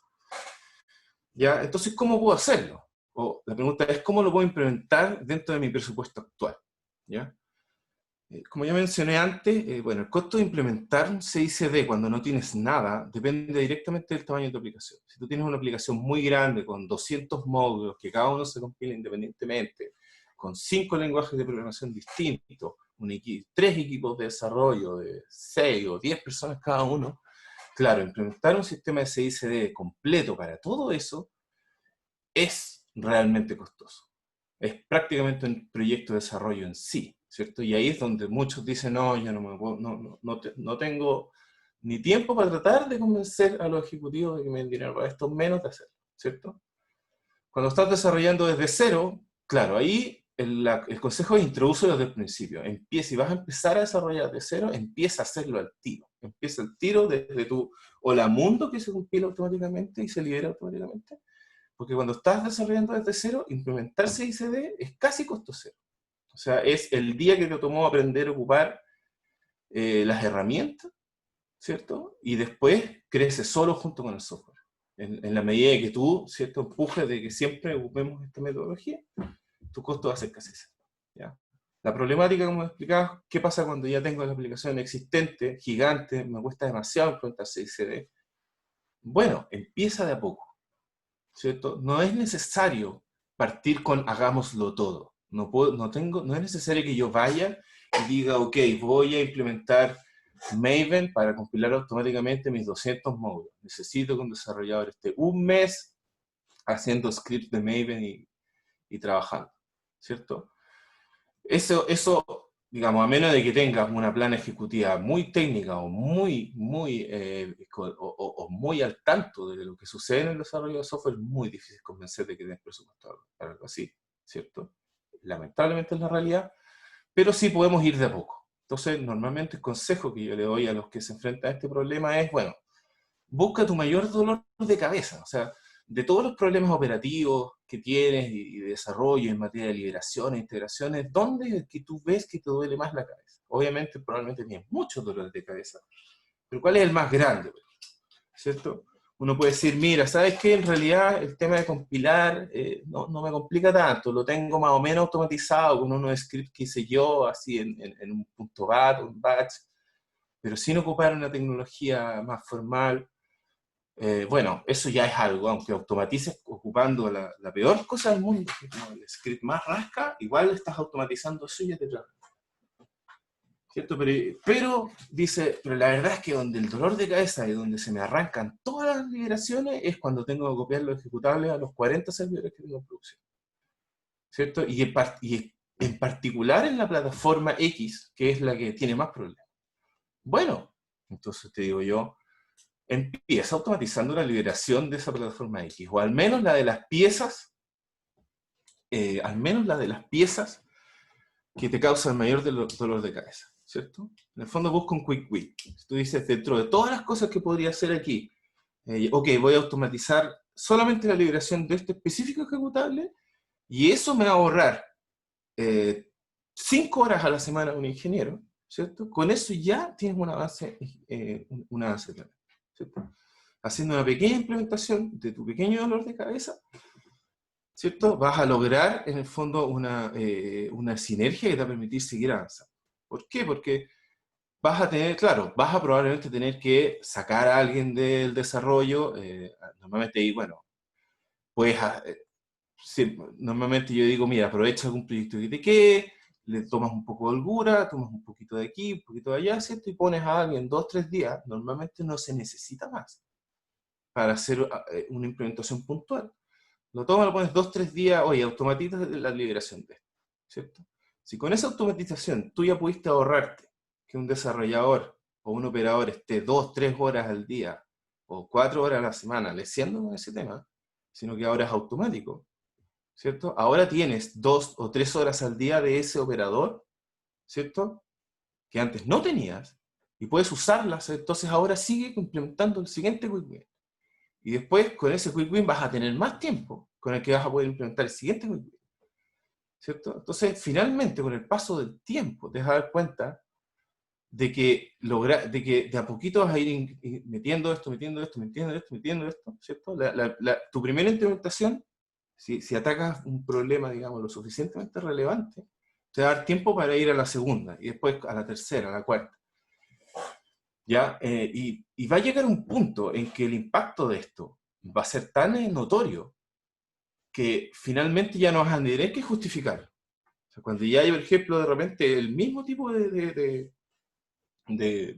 ¿Ya? Entonces, ¿cómo puedo hacerlo? O la pregunta es, ¿cómo lo puedo implementar dentro de mi presupuesto actual? ¿Ya? Como ya mencioné antes, bueno, el costo de implementar un CICD cuando no tienes nada depende directamente del tamaño de tu aplicación. Si tú tienes una aplicación muy grande con 200 módulos que cada uno se compila independientemente, con 5 lenguajes de programación distintos, 3 equipos de desarrollo de 6 o 10 personas cada uno, claro, implementar un sistema de CICD completo para todo eso es realmente costoso. Es prácticamente un proyecto de desarrollo en sí, ¿cierto? Y ahí es donde muchos dicen, no, yo no tengo ni tiempo para tratar de convencer a los ejecutivos de que me den dinero para esto, menos de hacerlo, ¿cierto? Cuando estás desarrollando desde cero, claro, ahí el consejo es introducirlo desde el principio. Empieza, y vas a empezar a desarrollar de cero, empieza a hacerlo al tiro. Empieza el tiro desde tu Hola Mundo, que se compila automáticamente y se libera automáticamente. Porque cuando estás desarrollando desde cero, implementar CICD es casi costo cero. O sea, es el día que te tomó aprender a ocupar las herramientas, ¿cierto? Y después crece solo junto con el software. En la medida que tú, ¿cierto?, empujes de que siempre ocupemos esta metodología, tu costo va a ser casi cero. ¿Ya? La problemática, como explicaba, ¿qué pasa cuando ya tengo la aplicación existente, gigante, me cuesta demasiado implementar CICD? Bueno, empieza de a poco, ¿cierto? No es necesario partir con hagámoslo todo. No es necesario que yo vaya y diga, ok, voy a implementar Maven para compilar automáticamente mis 200 módulos. Necesito que un desarrollador esté un mes haciendo scripts de Maven y trabajando, ¿cierto? Eso, digamos, a menos de que tengas una plana ejecutiva muy técnica o muy al tanto de lo que sucede en el desarrollo de software, es muy difícil convencer de que tienes presupuesto para algo así, ¿cierto? Lamentablemente es la realidad, pero sí podemos ir de a poco. Entonces, normalmente el consejo que yo le doy a los que se enfrentan a este problema es, bueno, busca tu mayor dolor de cabeza, o sea, de todos los problemas operativos que tienes y de desarrollo en materia de liberaciones, integraciones, ¿dónde es el que tú ves que te duele más la cabeza? Obviamente, probablemente tienes muchos dolores de cabeza, pero ¿cuál es el más grande? ¿Cierto? Uno puede decir, mira, ¿sabes qué? En realidad el tema de compilar no me complica tanto, lo tengo más o menos automatizado con unos scripts que hice yo, así en un punto .bat, un batch, pero sin ocupar una tecnología más formal. Bueno, eso ya es algo, aunque automatices ocupando la peor cosa del mundo, que es como el script más rasca, igual estás automatizando eso y ya te trae. ¿Cierto? Dice, pero la verdad es que donde el dolor de cabeza y donde se me arrancan todas las liberaciones es cuando tengo que copiar los ejecutables a los 40 servidores que tengo en producción. ¿Cierto? Y en particular en la plataforma X, que es la que tiene más problemas. Bueno, entonces te digo yo, empieza automatizando la liberación de esa plataforma X, o al menos la de las piezas, que te causan mayor dolor de cabeza, ¿cierto? En el fondo busca un quick win. Si tú dices, dentro de todas las cosas que podría hacer aquí, ok, voy a automatizar solamente la liberación de este específico ejecutable, y eso me va a ahorrar 5 horas a la semana a un ingeniero, ¿cierto? Con eso ya tienes una base clara, ¿cierto? Haciendo una pequeña implementación de tu pequeño dolor de cabeza, ¿cierto? Vas a lograr, en el fondo, una sinergia que te va a permitir seguir avanzando. ¿Por qué? Porque vas a tener, claro, vas a probablemente tener que sacar a alguien del desarrollo, normalmente, y bueno, pues sí, normalmente yo digo, mira, aprovecha algún proyecto que te quede, le tomas un poco de holgura, tomas un poquito de aquí, un poquito de allá, ¿cierto? Y pones a alguien 2, 3 días, normalmente no se necesita más para hacer una implementación puntual. Lo tomas, lo pones 2, 3 días, oye, automatiza la liberación de esto, ¿cierto? Si con esa automatización tú ya pudiste ahorrarte que un desarrollador o un operador esté 2, 3 horas al día o 4 horas a la semana leciendo con ese tema, sino que ahora es automático, ¿cierto? Ahora tienes 2 o 3 horas al día de ese operador, ¿cierto? Que antes no tenías y puedes usarlas, entonces ahora sigue implementando el siguiente quick win. Y después con ese quick win vas a tener más tiempo con el que vas a poder implementar el siguiente quick win, ¿cierto? Entonces, finalmente, con el paso del tiempo, te vas a dar cuenta de que de a poquito vas a ir metiendo esto, metiendo esto, metiendo esto, metiendo esto, ¿cierto? Tu primera implementación, si atacas un problema, digamos, lo suficientemente relevante, te va a dar tiempo para ir a la segunda, y después a la tercera, a la cuarta. ¿Ya? Y va a llegar un punto en que el impacto de esto va a ser tan notorio que finalmente ya no vas a tener que justificar. O sea, cuando ya hay, por ejemplo, de repente el mismo tipo de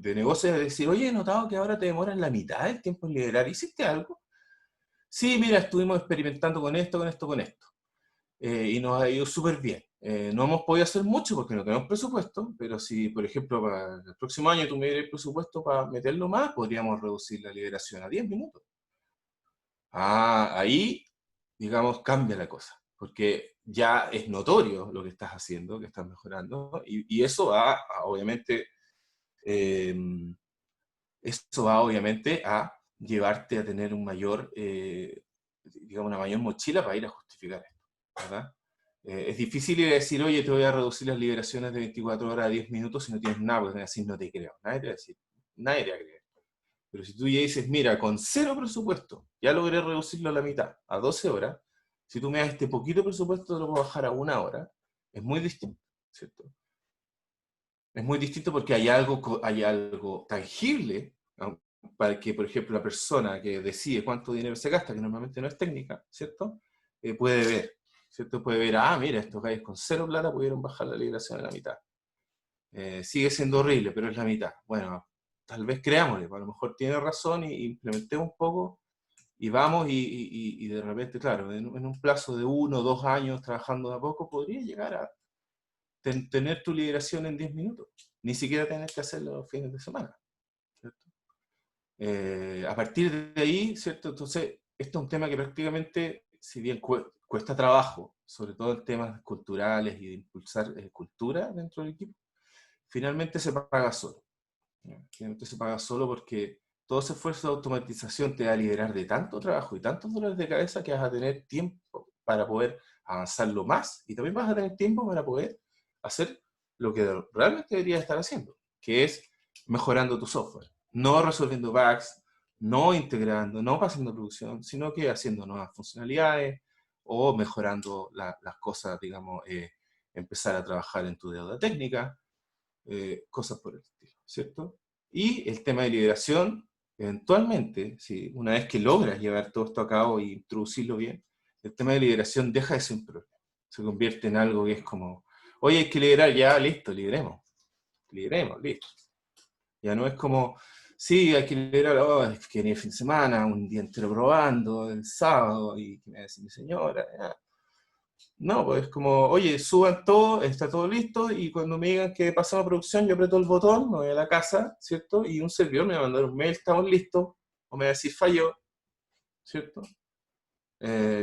negocio de decir, oye, he notado que ahora te demoran la mitad del tiempo en liberar, ¿hiciste algo? Sí, mira, estuvimos experimentando con esto, con esto, con esto. Y nos ha ido súper bien. No hemos podido hacer mucho porque no tenemos presupuesto, pero si, por ejemplo, para el próximo año tú me dieras el presupuesto para meterlo más, podríamos reducir la liberación a 10 minutos. Ah, ahí, digamos, cambia la cosa, porque ya es notorio lo que estás haciendo, que estás mejorando, y obviamente, eh, eso va obviamente a llevarte a tener digamos, una mayor mochila para ir a justificar esto, ¿verdad? Es difícil ir a decir, oye, te voy a reducir las liberaciones de 24 horas a 10 minutos si no tienes nada, porque así no te creo. Nadie te va a decir, nadie te va a creer. Pero si tú ya dices, mira, con cero presupuesto, ya logré reducirlo a la mitad, a 12 horas, si tú me das este poquito presupuesto, te lo puedo bajar a 1 hora, es muy distinto, ¿cierto? Es muy distinto porque hay algo tangible, ¿no? Para que, por ejemplo, la persona que decide cuánto dinero se gasta, que normalmente no es técnica, ¿cierto? Puede ver, ¿cierto? Puede ver, mira, estos gallos con cero plata pudieron bajar la liberación a la mitad. Sigue siendo horrible, pero es la mitad. Bueno, tal vez creámosle, a lo mejor tiene razón y implementemos un poco y vamos y de repente, claro, en un plazo de 1 o 2 años trabajando de a poco, podría llegar a tener tu liberación en 10 minutos. Ni siquiera tener que hacerlo los fines de semana, ¿cierto? A partir de ahí, ¿cierto? Entonces, esto es un tema que prácticamente, si bien cuesta trabajo, sobre todo en temas culturales y de impulsar cultura dentro del equipo, finalmente se paga solo. Finalmente se paga solo porque todo ese esfuerzo de automatización te va a liberar de tanto trabajo y tantos dolores de cabeza que vas a tener tiempo para poder avanzarlo más y también vas a tener tiempo para poder hacer lo que realmente deberías estar haciendo, que es mejorando tu software, no resolviendo bugs, no integrando, no pasando producción, sino que haciendo nuevas funcionalidades o mejorando las cosas, digamos, empezar a trabajar en tu deuda técnica, cosas por el estilo, ¿cierto? Y el tema de liberación, eventualmente, si una vez que logras llevar todo esto a cabo y introducirlo bien, el tema de liberación deja de ser un problema. Se convierte en algo que es como, oye, hay que liberar, ya, listo, liberemos, listo. Ya no es como, sí, hay que liberar, es que ni el fin de semana, un día entero probando, el sábado, y que me va a decir mi señora, ya. No, pues es como, oye, suban todo, está todo listo, y cuando me digan que pasamos a producción, yo aprieto el botón, me voy a la casa, ¿cierto? Y un servidor me va a mandar un mail, estamos listos, o me va a decir falló, ¿cierto?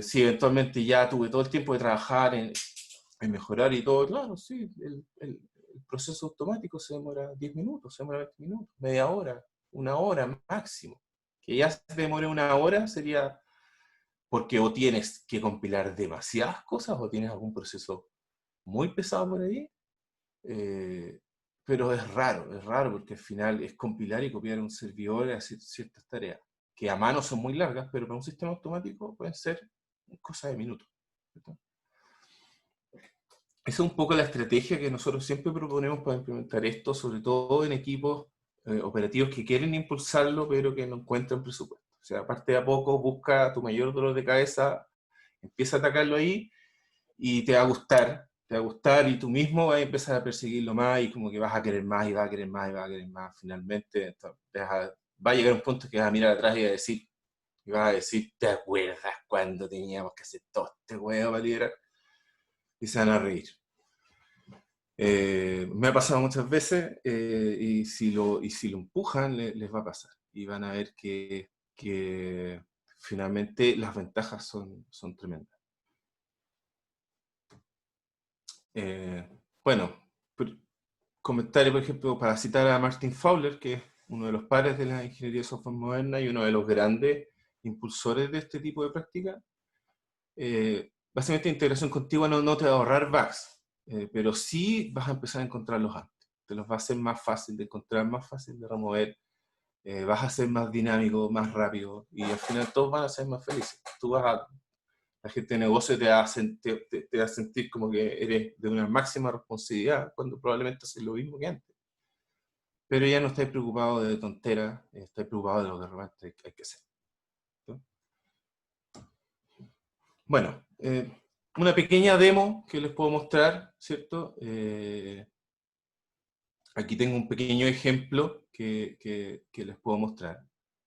Si eventualmente ya tuve todo el tiempo de trabajar en mejorar y todo, claro, sí, el proceso automático se demora 10 minutos, se demora 20 minutos, media hora, 1 hora máximo. Que ya se demore 1 hora sería porque o tienes que compilar demasiadas cosas o tienes algún proceso muy pesado por ahí, eh, pero es raro porque al final es compilar y copiar un servidor y hacer ciertas tareas que a mano son muy largas, pero para un sistema automático pueden ser cosas de minutos. Esa es un poco la estrategia que nosotros siempre proponemos para implementar esto, sobre todo en equipos operativos que quieren impulsarlo, pero que no encuentran presupuesto. O sea, aparte de a poco, busca tu mayor dolor de cabeza, empieza a atacarlo ahí, y te va a gustar, y tú mismo vas a empezar a perseguirlo más, y como que vas a querer más, y vas a querer más, y vas a querer más. Finalmente, entonces, va a llegar un punto que vas a mirar atrás y vas a decir, ¿te acuerdas cuando teníamos que hacer todo este huevo para liderar? Y se van a reír. Me ha pasado muchas veces, y si lo empujan, les va a pasar. Y van a ver que finalmente las ventajas son tremendas. Bueno, comentario, por ejemplo, para citar a Martin Fowler, que es uno de los padres de la ingeniería de software moderna y uno de los grandes impulsores de este tipo de práctica. Básicamente, integración continua no te va a ahorrar bugs, pero sí vas a empezar a encontrarlos antes. Te los va a hacer más fácil de encontrar, más fácil de remover, vas a ser más dinámico, más rápido, y al final todos van a ser más felices. La gente de negocio te va a sentir como que eres de una máxima responsabilidad, cuando probablemente haces lo mismo que antes. Pero ya no estáis preocupados de tonteras, estáis preocupados de lo que realmente hay que hacer. ¿Sí? Bueno, una pequeña demo que les puedo mostrar, ¿cierto? Aquí tengo un pequeño ejemplo que les puedo mostrar.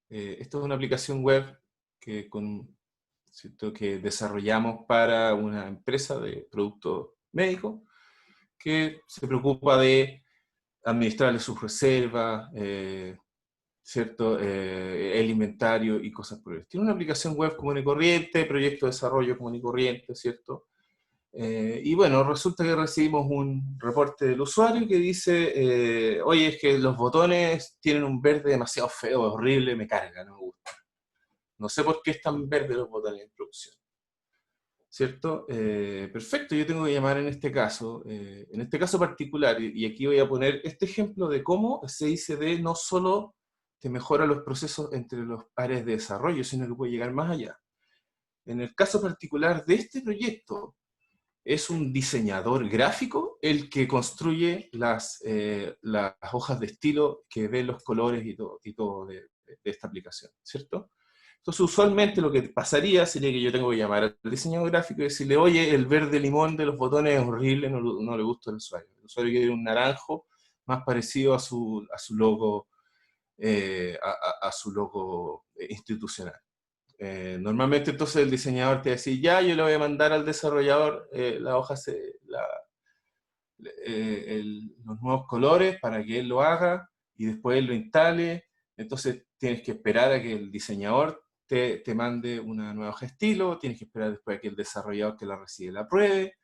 Esto es una aplicación web ¿cierto? Que desarrollamos para una empresa de productos médicos que se preocupa de administrarle sus reservas, ¿cierto? El inventario y cosas por el estilo. Tiene una aplicación web común y corriente, proyecto de desarrollo común y corriente, ¿cierto? Y bueno, resulta que recibimos un reporte del usuario que dice, oye, es que los botones tienen un verde demasiado feo, horrible, me carga, no me gusta. No sé por qué están verdes los botones en producción. ¿Cierto? Perfecto, yo tengo que llamar en este caso particular, y aquí voy a poner este ejemplo de cómo CICD no solo te mejora los procesos entre los áreas de desarrollo, sino que puede llegar más allá. En el caso particular de este proyecto, es un diseñador gráfico el que construye las hojas de estilo que ven los colores y todo de esta aplicación, ¿cierto? Entonces, usualmente lo que pasaría sería que yo tengo que llamar al diseñador gráfico y decirle, oye, el verde limón de los botones es horrible, no le gusta al usuario. El usuario quiere un naranjo más parecido a su logo, a su logo institucional. Normalmente entonces el diseñador te va a decir, ya, yo le voy a mandar al desarrollador las hojas, los nuevos colores para que él lo haga y después él lo instale. Entonces tienes que esperar a que el diseñador te mande una nueva hoja de estilo, tienes que esperar después a que el desarrollador que la recibe la pruebe,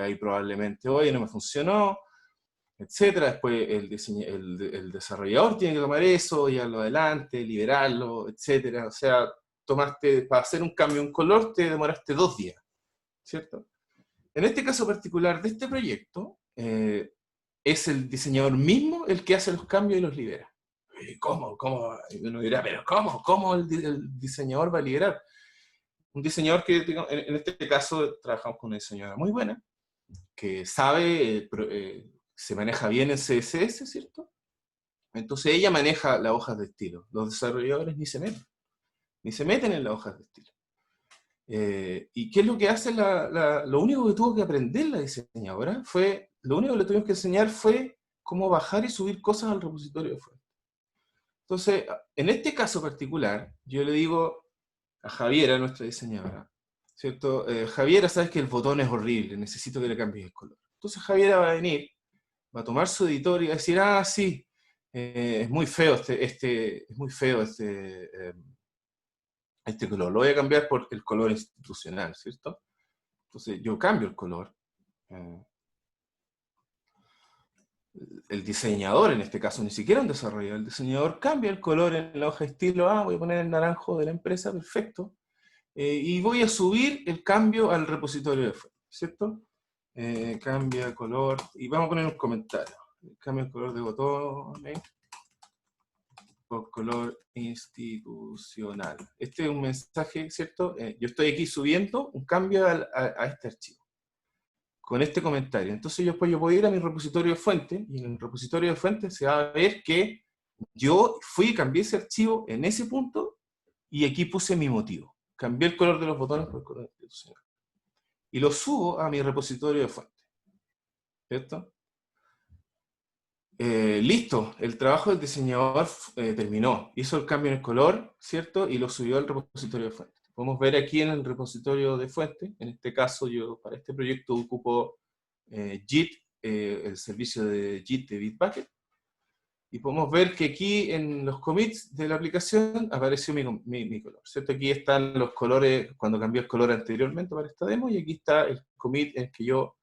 ahí probablemente, oye, no me funcionó, etcétera. Después el desarrollador tiene que tomar eso, llevarlo adelante, liberarlo, etcétera. O sea, para hacer un cambio en color te demoraste 2 días, ¿cierto? En este caso particular de este proyecto, es el diseñador mismo el que hace los cambios y los libera. ¿Cómo? Y uno dirá, pero ¿cómo el diseñador va a liberar? Un diseñador que, en este caso, trabajamos con una diseñadora muy buena, que sabe, se maneja bien en CSS, ¿cierto? Entonces ella maneja las hojas de estilo. Los desarrolladores ni se meten en las hojas de estilo. ¿Y qué es lo que hace? Lo único que tuvo que aprender la diseñadora lo único que le tuvimos que enseñar fue cómo bajar y subir cosas al repositorio de fuente. Entonces, en este caso particular, yo le digo a Javiera, nuestra diseñadora, ¿cierto? Javiera, sabes que el botón es horrible, necesito que le cambies el color. Entonces Javiera va a venir, va a tomar su editor y va a decir, sí, es muy feo este color, lo voy a cambiar por el color institucional, ¿cierto? Entonces yo cambio el color. El diseñador, en este caso, ni siquiera un desarrollador, el diseñador cambia el color en la hoja de estilo, voy a poner el naranjo de la empresa, perfecto, y voy a subir el cambio al repositorio de fuente, ¿cierto? Cambia color, y vamos a poner un comentario, cambia el color de botón, por color institucional. Este es un mensaje, ¿cierto? Yo estoy aquí subiendo un cambio a este archivo, con este comentario. Entonces después yo puedo ir a mi repositorio de fuente, y en el repositorio de fuente se va a ver que yo fui y cambié ese archivo en ese punto, y aquí puse mi motivo. Cambié el color de los botones por el color institucional. Y lo subo a mi repositorio de fuente. ¿Cierto? Listo, el trabajo del diseñador terminó. Hizo el cambio en el color, ¿cierto? Y lo subió al repositorio de fuente. Podemos ver aquí en el repositorio de fuente, en este caso yo para este proyecto ocupo Git, el servicio de Git de Bitbucket, y podemos ver que aquí en los commits de la aplicación apareció mi color, ¿cierto? Aquí están los colores, cuando cambié el color anteriormente para esta demo, y aquí está el commit en que yo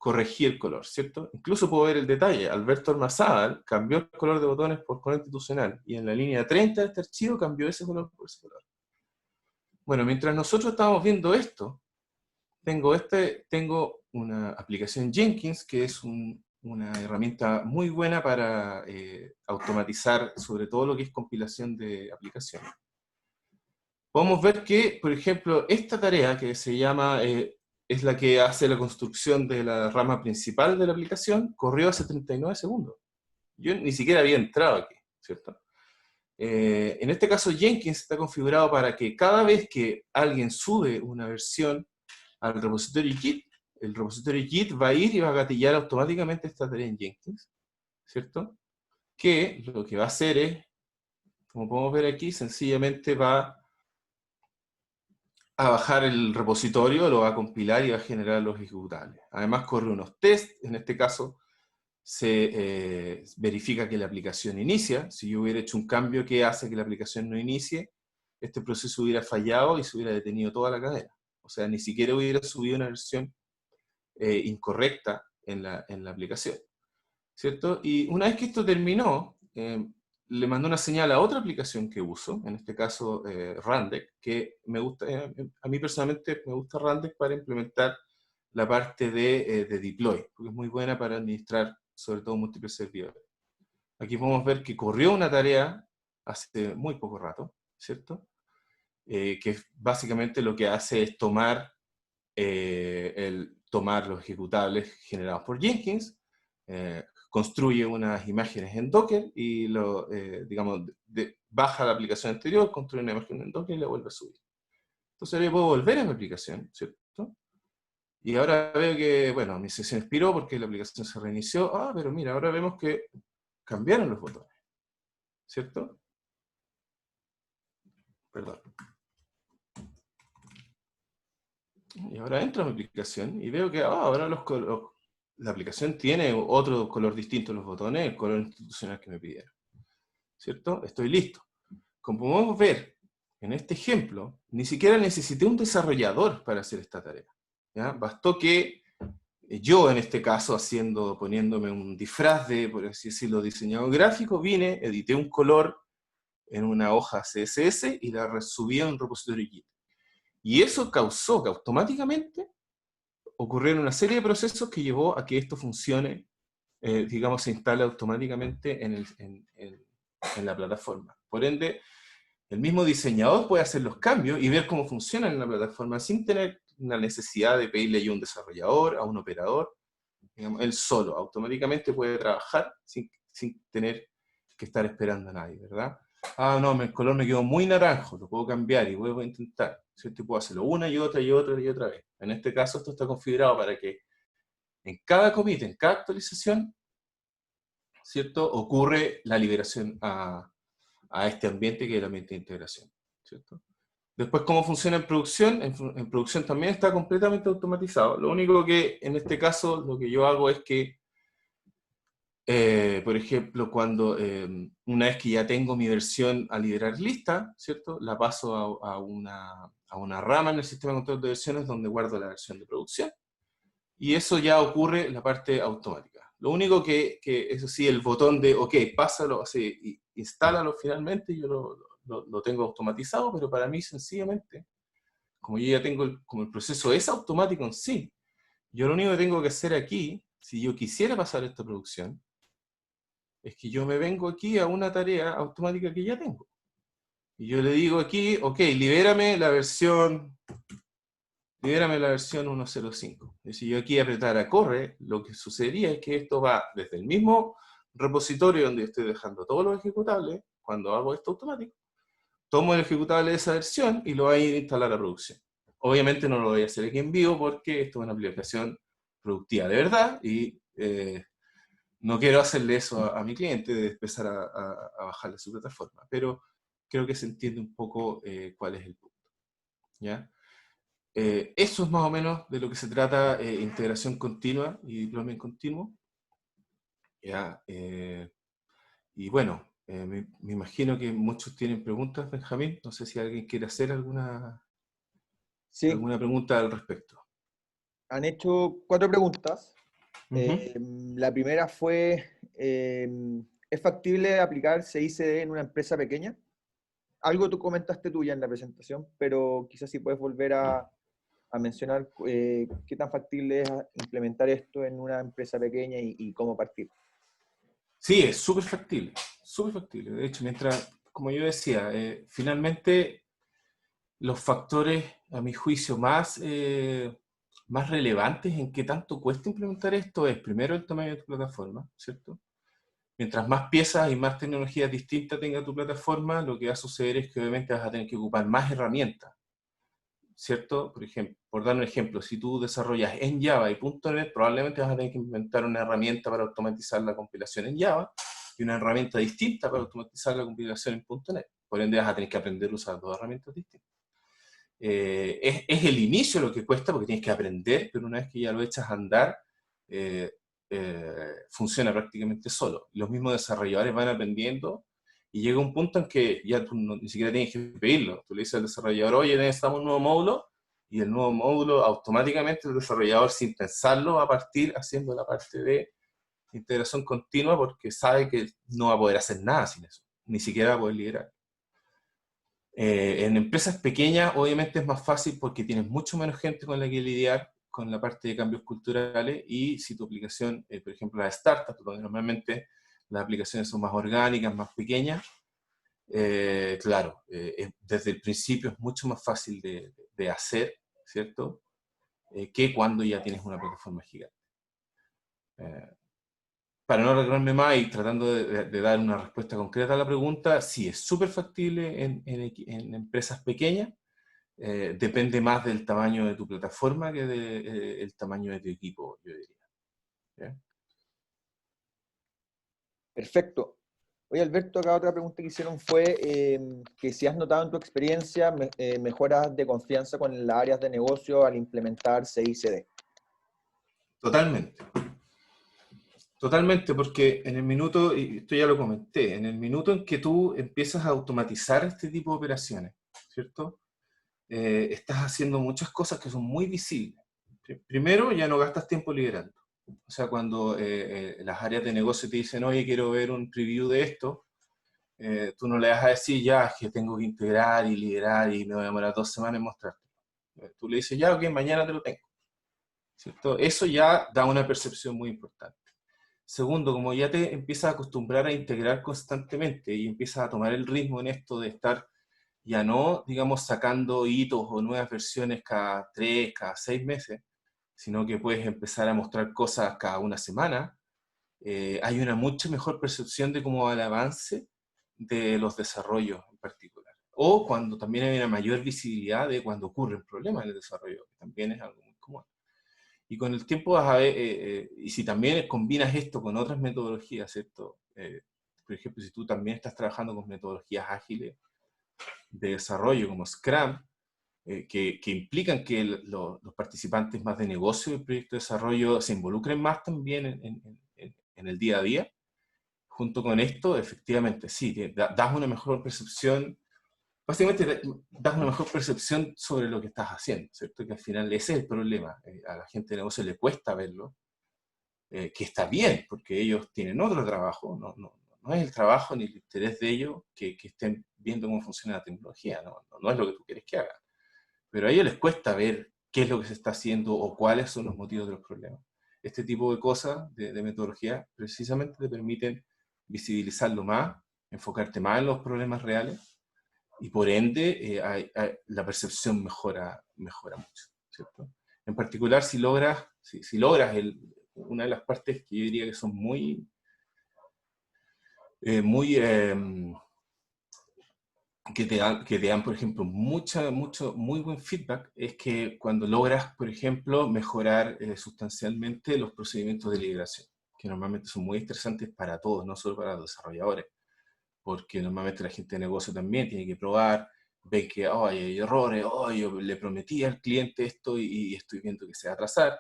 corregí el color, ¿cierto? Incluso puedo ver el detalle. Alberto Ormazábal cambió el color de botones por color institucional, y en la línea 30 de este archivo cambió ese color por ese color. Bueno, mientras nosotros estábamos viendo esto, tengo una aplicación Jenkins, que es una herramienta muy buena para automatizar sobre todo lo que es compilación de aplicaciones. Podemos ver que, por ejemplo, esta tarea que se llama, es la que hace la construcción de la rama principal de la aplicación, corrió hace 39 segundos. Yo ni siquiera había entrado aquí, ¿cierto? En este caso Jenkins está configurado para que cada vez que alguien sube una versión al repositorio Git, el repositorio Git va a ir y va a gatillar automáticamente esta tarea en Jenkins, ¿cierto? Que lo que va a hacer es, como podemos ver aquí, sencillamente va a bajar el repositorio, lo va a compilar y va a generar los ejecutables. Además corre unos tests, en este caso se verifica que la aplicación inicia. Si yo hubiera hecho un cambio que hace que la aplicación no inicie, este proceso hubiera fallado y se hubiera detenido toda la cadena. O sea, ni siquiera hubiera subido una versión incorrecta en la aplicación, ¿cierto? Y una vez que esto terminó, le mandó una señal a otra aplicación que uso, en este caso Rundeck, que me gusta, a mí personalmente me gusta Rundeck para implementar la parte de deploy, porque es muy buena para administrar sobre todo múltiples servidores. Aquí podemos ver que corrió una tarea hace muy poco rato, ¿cierto? Que básicamente lo que hace es tomar los ejecutables generados por Jenkins, construye unas imágenes en Docker y digamos, baja la aplicación anterior, construye una imagen en Docker y la vuelve a subir. Entonces ahora yo puedo volver a mi aplicación, ¿cierto? Y ahora veo que, bueno, mi sesión expiró porque la aplicación se reinició. Ah, pero mira, ahora vemos que cambiaron los botones, ¿cierto? Perdón. Y ahora entro a mi aplicación y veo que ahora la aplicación tiene otro color distinto en los botones, el color institucional que me pidieron, ¿cierto? Estoy listo. Como podemos ver en este ejemplo, ni siquiera necesité un desarrollador para hacer esta tarea, ¿ya? Bastó que yo, en este caso, poniéndome un disfraz de, por así decirlo, diseñador gráfico, vine, edité un color en una hoja CSS y la subí a un repositorio Git. Y eso causó que automáticamente ocurrieron una serie de procesos que llevó a que esto funcione, digamos, se instale automáticamente en la plataforma. Por ende, el mismo diseñador puede hacer los cambios y ver cómo funcionan en la plataforma sin tener una necesidad de pedirle a un desarrollador, a un operador. Digamos, él solo, automáticamente puede trabajar sin tener que estar esperando a nadie, ¿verdad? Ah, no, el color me quedó muy naranjo, lo puedo cambiar y vuelvo a intentar, ¿cierto? Y puedo hacerlo una y otra y otra y otra vez. En este caso esto está configurado para que en cada commit, en cada actualización, ¿cierto? Ocurre la liberación a este ambiente que es el ambiente de integración, ¿cierto? Después, ¿cómo funciona en producción? En producción también está completamente automatizado. Lo único que, en este caso, lo que yo hago es que, por ejemplo, cuando una vez que ya tengo mi versión a liberar lista, ¿cierto? La paso a una rama en el sistema de control de versiones donde guardo la versión de producción. Y eso ya ocurre en la parte automática. Lo único que eso sí, el botón de, ok, pásalo, así, instálalo finalmente, yo lo tengo automatizado, pero para mí sencillamente, como yo ya tengo, como el proceso es automático en sí, yo lo único que tengo que hacer aquí, si yo quisiera pasar esta producción, es que yo me vengo aquí a una tarea automática que ya tengo. Y yo le digo aquí, ok, libérame la versión 1.05. Y si yo aquí apretara corre, lo que sucedería es que esto va desde el mismo repositorio donde estoy dejando todos los ejecutables, cuando hago esto automático, tomo el ejecutable de esa versión y lo voy a ir a instalar a producción. Obviamente no lo voy a hacer aquí en vivo porque esto es una aplicación productiva de verdad y no quiero hacerle eso a mi cliente de empezar a bajarle su plataforma, pero creo que se entiende un poco cuál es el punto. ¿Ya? Eso es más o menos de lo que se trata integración continua y deployment continuo. ¿Ya? Y bueno, me imagino que muchos tienen preguntas, Benjamín. No sé si alguien quiere hacer Sí, alguna pregunta al respecto. han hecho 4 preguntas. Ujú. La primera fue, ¿es factible aplicar CICD en una empresa pequeña? Algo tú comentaste tú ya en la presentación, pero quizás si puedes volver a mencionar qué tan factible es implementar esto en una empresa pequeña y cómo partir. Sí, es súper factible, súper factible. De hecho, mientras, como yo decía, finalmente los factores, a mi juicio, más relevantes en qué tanto cuesta implementar esto es, primero, el tamaño de tu plataforma, ¿cierto? Mientras más piezas y más tecnologías distintas tenga tu plataforma, lo que va a suceder es que obviamente vas a tener que ocupar más herramientas, ¿cierto? Por ejemplo, por dar un ejemplo, si tú desarrollas en Java y .NET, probablemente vas a tener que inventar una herramienta para automatizar la compilación en Java y una herramienta distinta para automatizar la compilación en .NET. Por ende, vas a tener que aprender a usar dos herramientas distintas. Es el inicio lo que cuesta porque tienes que aprender, pero una vez que ya lo echas a andar, eh, funciona prácticamente solo. Los mismos desarrolladores van aprendiendo y llega un punto en que ya tú ni siquiera tienes que pedirlo. Tú le dices al desarrollador, oye, necesitamos un nuevo módulo, y el nuevo módulo automáticamente el desarrollador, sin pensarlo, va a partir haciendo la parte de integración continua porque sabe que no va a poder hacer nada sin eso, ni siquiera va a poder liderar. En empresas pequeñas obviamente es más fácil porque tienes mucho menos gente con la que lidiar con la parte de cambios culturales y si tu aplicación, por ejemplo, las startups, donde normalmente las aplicaciones son más orgánicas, más pequeñas, claro, desde el principio es mucho más fácil de hacer, ¿cierto? Que cuando ya tienes una plataforma gigante. Eh, para no arreglarme más y tratando de dar una respuesta concreta a la pregunta, sí, es súper factible en empresas pequeñas. Depende más del tamaño de tu plataforma que del tamaño de tu equipo, yo diría. ¿Ya? Perfecto. Oye, Alberto, acá otra pregunta que hicieron fue que si has notado en tu experiencia mejoras de confianza con las áreas de negocio al implementar CICD. Totalmente. Totalmente, porque en el minuto, y esto ya lo comenté, en el minuto en que tú empiezas a automatizar este tipo de operaciones, ¿cierto? Estás haciendo muchas cosas que son muy visibles. Primero, ya no gastas tiempo liderando. O sea, cuando las áreas de negocio te dicen, oye, quiero ver un preview de esto, tú no le vas a decir, ya, es que tengo que integrar y liderar y me voy a demorar 2 semanas en mostrarte. Tú le dices, ya, ok, mañana te lo tengo. ¿Cierto? Eso ya da una percepción muy importante. Segundo, como ya te empiezas a acostumbrar a integrar constantemente y empiezas a tomar el ritmo en esto de estar ya no, digamos, sacando hitos o nuevas versiones cada 3, cada 6 meses, sino que puedes empezar a mostrar cosas cada una semana, hay una mucha mejor percepción de cómo va el avance de los desarrollos en particular. O cuando también hay una mayor visibilidad de cuando ocurren problemas en el desarrollo, que también es algo muy común. Y con el tiempo vas a ver, y si también combinas esto con otras metodologías, ¿cierto? Por ejemplo, si tú también estás trabajando con metodologías ágiles de desarrollo como Scrum, que implican que los participantes más de negocio del proyecto de desarrollo se involucren más también en el día a día. Junto con esto, efectivamente, sí, das una mejor percepción, básicamente das una mejor percepción sobre lo que estás haciendo, ¿cierto? Que al final ese es el problema. A la gente de negocio le cuesta verlo, que está bien, porque ellos tienen otro trabajo, no es el trabajo ni el interés de ellos que estén viendo cómo funciona la tecnología, no es lo que tú quieres que hagan. Pero a ellos les cuesta ver qué es lo que se está haciendo o cuáles son los motivos de los problemas. Este tipo de cosas, de metodología, precisamente te permiten visibilizarlo más, enfocarte más en los problemas reales, y por ende la percepción mejora mucho, ¿cierto? En particular, si logras una de las partes que yo diría que son muy que te dan, por ejemplo, muy buen feedback, es que cuando logras, por ejemplo, mejorar sustancialmente los procedimientos de liberación, que normalmente son muy estresantes para todos, no solo para los desarrolladores, porque normalmente la gente de negocio también tiene que probar, ve que oh, hay errores, oh, yo le prometí al cliente esto y estoy viendo que se va a atrasar.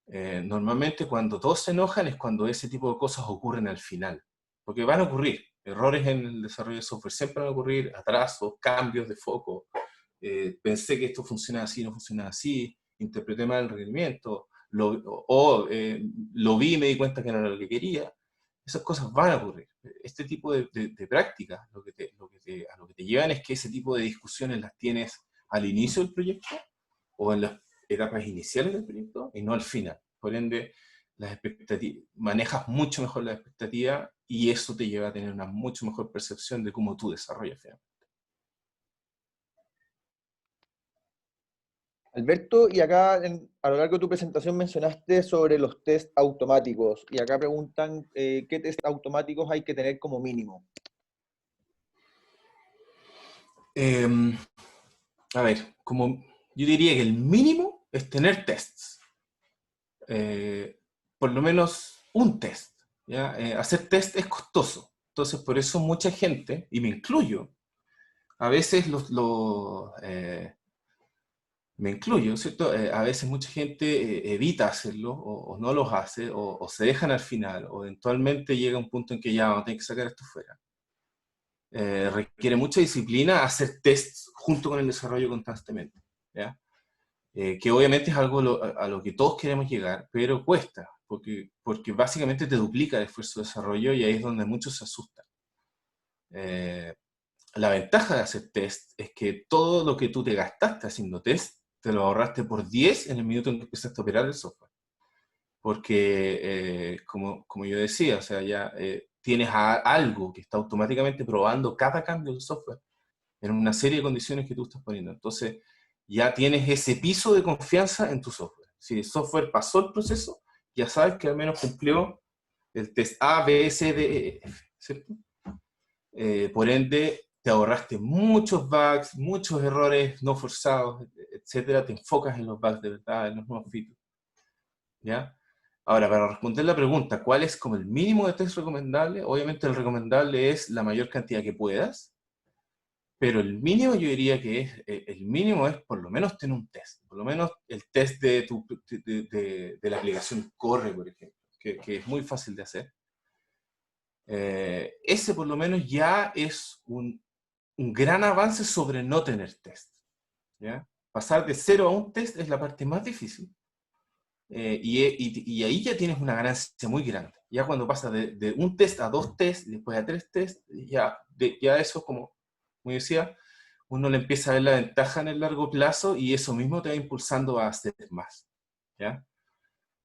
Normalmente cuando todos se enojan es cuando ese tipo de cosas ocurren al final, porque van a ocurrir. Errores en el desarrollo de software siempre van a ocurrir, atrasos, cambios de foco. Pensé que esto funcionaba así, no funciona así, interpreté mal el requerimiento, lo vi y me di cuenta que no era lo que quería. Esas cosas van a ocurrir. Este tipo de prácticas a lo que te llevan es que ese tipo de discusiones las tienes al inicio del proyecto o en las etapas iniciales del proyecto y no al final. Por ende, manejas mucho mejor la expectativa y eso te lleva a tener una mucho mejor percepción de cómo tú desarrollas finalmente. Alberto, y acá a lo largo de tu presentación mencionaste sobre los test automáticos, y acá preguntan qué test automáticos hay que tener como mínimo. A ver, como yo diría que el mínimo es tener tests. Por lo menos un test. ¿Ya? Hacer test es costoso. Entonces, por eso mucha gente, y me incluyo, a veces me incluyo, ¿cierto? A veces mucha gente evita hacerlo o no los hace o se dejan al final o eventualmente llega un punto en que ya vamos a tener que sacar esto fuera. Requiere mucha disciplina hacer tests junto con el desarrollo constantemente, ¿ya? Que obviamente es algo a lo que todos queremos llegar, pero cuesta, porque básicamente te duplica el esfuerzo de desarrollo y ahí es donde muchos se asustan. La ventaja de hacer test es que todo lo que tú te gastaste haciendo test, te lo ahorraste por 10 en el minuto en que empezaste a operar el software. Porque, como yo decía, o sea, ya tienes algo que está automáticamente probando cada cambio del software en una serie de condiciones que tú estás poniendo. Entonces, ya tienes ese piso de confianza en tu software. Si el software pasó el proceso, ya sabes que al menos cumplió el test A, B, C, D, E, F, ¿cierto? Por ende, te ahorraste muchos bugs, muchos errores no forzados, etcétera. Te enfocas en los bugs de verdad, en los nuevos features, ¿ya? Ahora, para responder la pregunta, ¿cuál es como el mínimo de test recomendable? Obviamente el recomendable es la mayor cantidad que puedas, pero el mínimo yo diría que el mínimo es por lo menos tener un test, por lo menos el test de la aplicación Corre, por ejemplo, que es muy fácil de hacer. Ese por lo menos ya es un gran avance sobre no tener test, ¿ya? Pasar de 0 a un test es la parte más difícil. Y ahí ya tienes una ganancia muy grande. Ya cuando pasas de un test a 2 tests, después a 3 tests, ya eso, como decía, uno le empieza a ver la ventaja en el largo plazo y eso mismo te va impulsando a hacer más, ¿ya?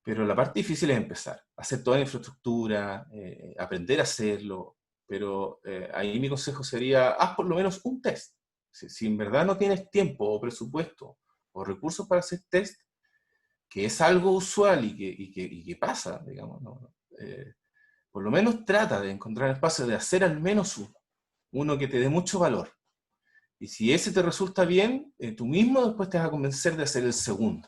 Pero la parte difícil es empezar, hacer toda la infraestructura, aprender a hacerlo, pero ahí mi consejo sería, haz por lo menos un test. Si en verdad no tienes tiempo o presupuesto o recursos para hacer test, que es algo usual y que pasa, digamos, ¿no? Por lo menos trata de encontrar espacio de hacer al menos uno que te dé mucho valor. Y si ese te resulta bien, tú mismo después te vas a convencer de hacer el segundo.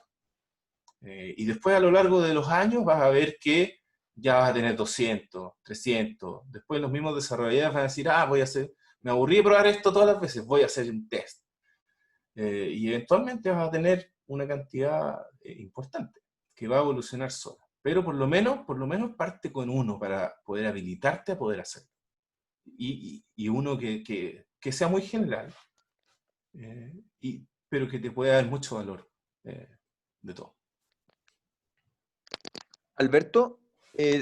Y después a lo largo de los años vas a ver que ya vas a tener 200, 300. Después los mismos desarrolladores van a decir, me aburrí de probar esto todas las veces, voy a hacer un test. Y eventualmente vas a tener una cantidad importante que va a evolucionar sola. Pero por lo menos parte con uno para poder habilitarte a poder hacerlo. Y uno que sea muy general, pero que te pueda dar mucho valor de todo. Alberto,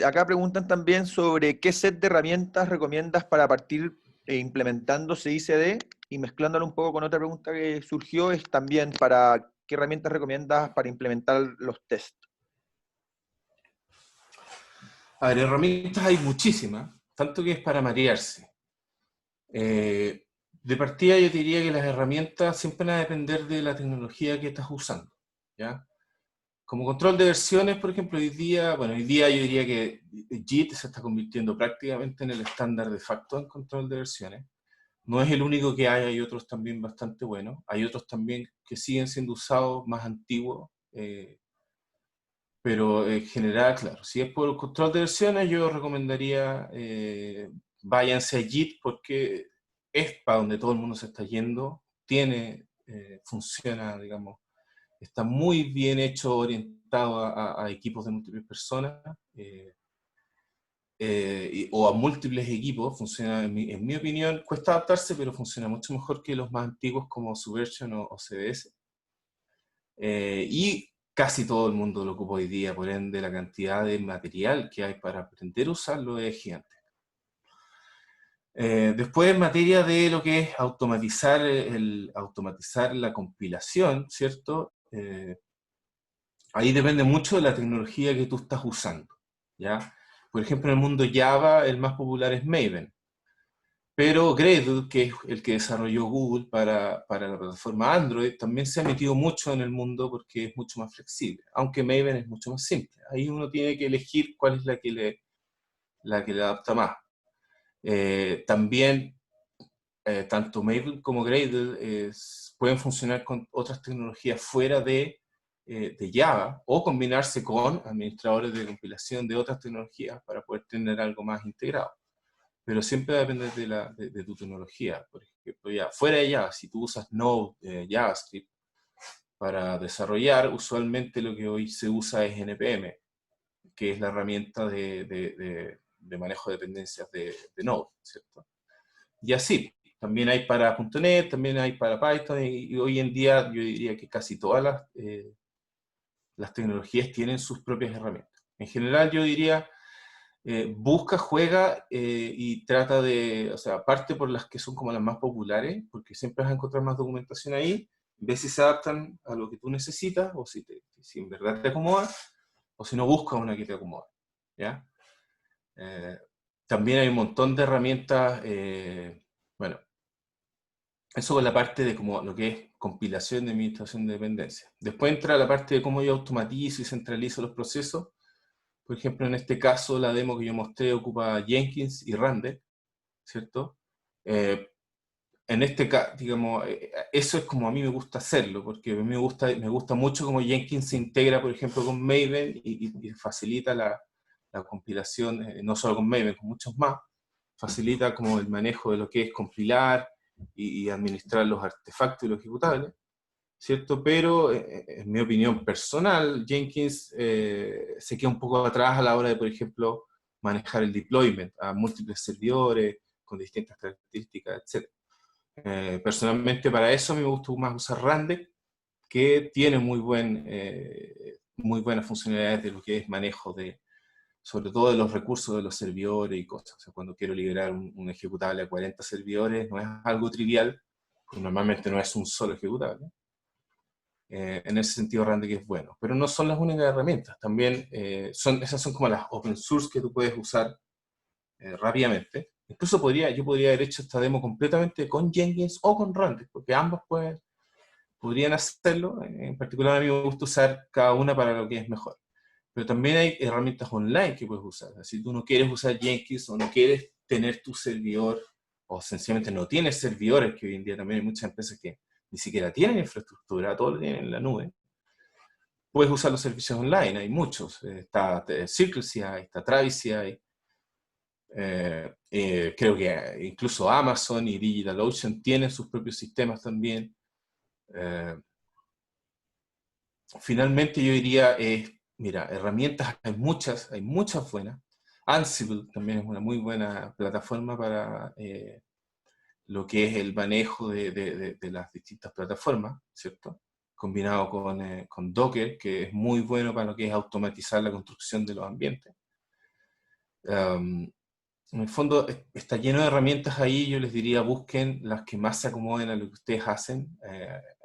acá preguntan también sobre qué set de herramientas recomiendas para partir implementando CICD, y mezclándolo un poco con otra pregunta que surgió es también para qué herramientas recomiendas para implementar los tests. A ver, herramientas hay muchísimas. tanto que es para marearse. De partida yo diría que las herramientas siempre van a depender de la tecnología que estás usando, ¿ya? Como control de versiones, por ejemplo, hoy día yo diría que JIT se está convirtiendo prácticamente en el estándar de facto en control de versiones. No es el único que hay otros también bastante buenos. Hay otros también que siguen siendo usados, más antiguos, pero en general, claro, si es por control de versiones, yo recomendaría váyanse a JIT porque es para donde todo el mundo se está yendo, funciona, digamos, está muy bien hecho, orientado a equipos de múltiples personas o a múltiples equipos. Funciona, en mi opinión, cuesta adaptarse, pero funciona mucho mejor que los más antiguos como Subversion o CDS. Y casi todo el mundo lo ocupa hoy día, por ende la cantidad de material que hay para aprender a usarlo es gigante. Después, en materia de lo que es automatizar la compilación, ¿cierto? Ahí depende mucho de la tecnología que tú estás usando, ¿ya? Por ejemplo, en el mundo Java, el más popular es Maven. Pero Gradle, que es el que desarrolló Google para la plataforma Android, también se ha metido mucho en el mundo porque es mucho más flexible, aunque Maven es mucho más simple. Ahí uno tiene que elegir cuál es la que le adapta más. También, tanto Maven como Gradle pueden funcionar con otras tecnologías fuera de Java o combinarse con administradores de compilación de otras tecnologías para poder tener algo más integrado. Pero siempre depende de tu tecnología. Por ejemplo, ya, fuera de Java, si tú usas Node, JavaScript, para desarrollar, usualmente lo que hoy se usa es NPM, que es la herramienta de manejo de dependencias de Node, ¿cierto? Y así, también hay para .NET, también hay para Python, y hoy en día yo diría que casi todas las tecnologías tienen sus propias herramientas. En general yo diría busca, juega y trata de, o sea, parte por las que son como las más populares, porque siempre vas a encontrar más documentación ahí, ve si se adaptan a lo que tú necesitas, o si en verdad te acomoda, o si no busca una que te acomode, ¿ya? Eh, También hay un montón de herramientas, bueno, eso con la parte de como lo que es compilación de administración de dependencias. Después entra la parte de cómo yo automatizo y centralizo los procesos. Por ejemplo, en este caso, la demo que yo mostré ocupa Jenkins y Randall, ¿cierto? Eh, en este caso, digamos, eso es como a mí me gusta hacerlo, porque a mí me gusta mucho cómo Jenkins se integra, por ejemplo, con Maven y facilita la compilación, no solo con Maven, con muchos más, facilita como el manejo de lo que es compilar y administrar los artefactos y los ejecutables, ¿cierto? Pero en mi opinión personal, Jenkins se queda un poco atrás a la hora de, por ejemplo, manejar el deployment a múltiples servidores con distintas características, etc. Personalmente para eso a mí me gusta más usar Randeck, que tiene muy buenas funcionalidades de lo que es manejo sobre todo de los recursos de los servidores y cosas. O sea, cuando quiero liberar un ejecutable a 40 servidores, no es algo trivial, porque normalmente no es un solo ejecutable. En ese sentido Randeck es bueno, pero no son las únicas herramientas, también esas son como las open source que tú puedes usar rápidamente. Incluso yo podría haber hecho esta demo completamente con Jenkins o con Randeck, porque ambas podrían hacerlo. En particular a mí me gusta usar cada una para lo que es mejor. Pero también hay herramientas online que puedes usar. Si tú no quieres usar Jenkins o no quieres tener tu servidor, o sencillamente no tienes servidores, que hoy en día también hay muchas empresas que ni siquiera tienen infraestructura, todo lo tienen en la nube, puedes usar los servicios online, hay muchos. Está CircleCI, está TravisCI, creo que incluso Amazon y DigitalOcean tienen sus propios sistemas también. Finalmente yo diría, mira, herramientas hay muchas buenas. Ansible también es una muy buena plataforma para lo que es el manejo de las distintas plataformas, ¿cierto? Combinado con Docker, que es muy bueno para lo que es automatizar la construcción de los ambientes. En el fondo está lleno de herramientas ahí, yo les diría busquen las que más se acomoden a lo que ustedes hacen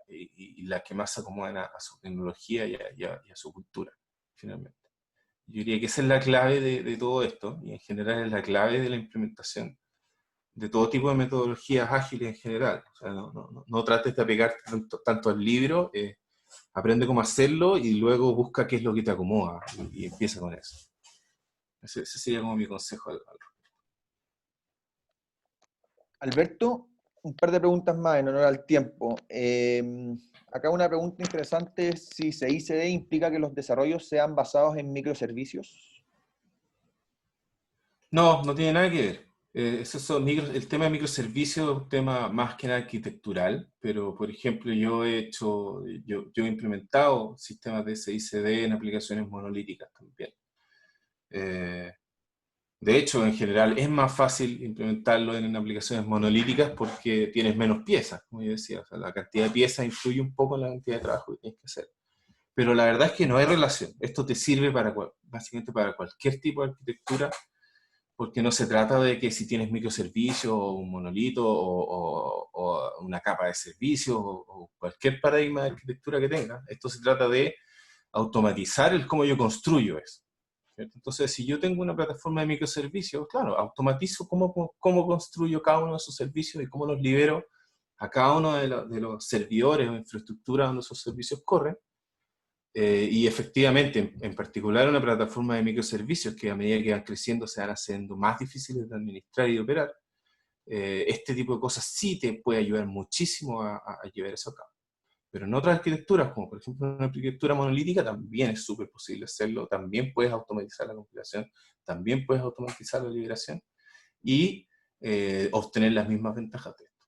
y las que más se acomoden a su tecnología y a su cultura, finalmente. Yo diría que esa es la clave de todo esto, y en general es la clave de la implementación de todo tipo de metodologías ágiles en general. O sea, no trates de apegarte tanto al libro, aprende cómo hacerlo y luego busca qué es lo que te acomoda y empieza con eso. Ese sería como mi consejo al Alberto, un par de preguntas más en honor al tiempo. Acá una pregunta interesante es si CICD implica que los desarrollos sean basados en microservicios. No, no tiene nada que ver. El tema de microservicios es un tema más que nada arquitectural, pero por ejemplo yo he implementado sistemas de CICD en aplicaciones monolíticas también. Eh, de hecho, en general es más fácil implementarlo en aplicaciones monolíticas porque tienes menos piezas, como yo decía. O sea, la cantidad de piezas influye un poco en la cantidad de trabajo que tienes que hacer. Pero la verdad es que no hay relación. Esto te sirve básicamente para cualquier tipo de arquitectura, porque no se trata de que si tienes microservicios o un monolito o una capa de servicios o cualquier paradigma de arquitectura que tengas. Esto se trata de automatizar el cómo yo construyo eso. ¿Cierto? Entonces, si yo tengo una plataforma de microservicios, claro, automatizo cómo construyo cada uno de esos servicios y cómo los libero a cada uno de los servidores o infraestructuras donde esos servicios corren. Y efectivamente, en particular una plataforma de microservicios que a medida que van creciendo se van haciendo más difíciles de administrar y de operar, este tipo de cosas sí te puede ayudar muchísimo a llevar eso a cabo. Pero en otras arquitecturas, como por ejemplo una arquitectura monolítica, también es súper posible hacerlo, también puedes automatizar la compilación, también puedes automatizar la liberación y obtener las mismas ventajas de esto.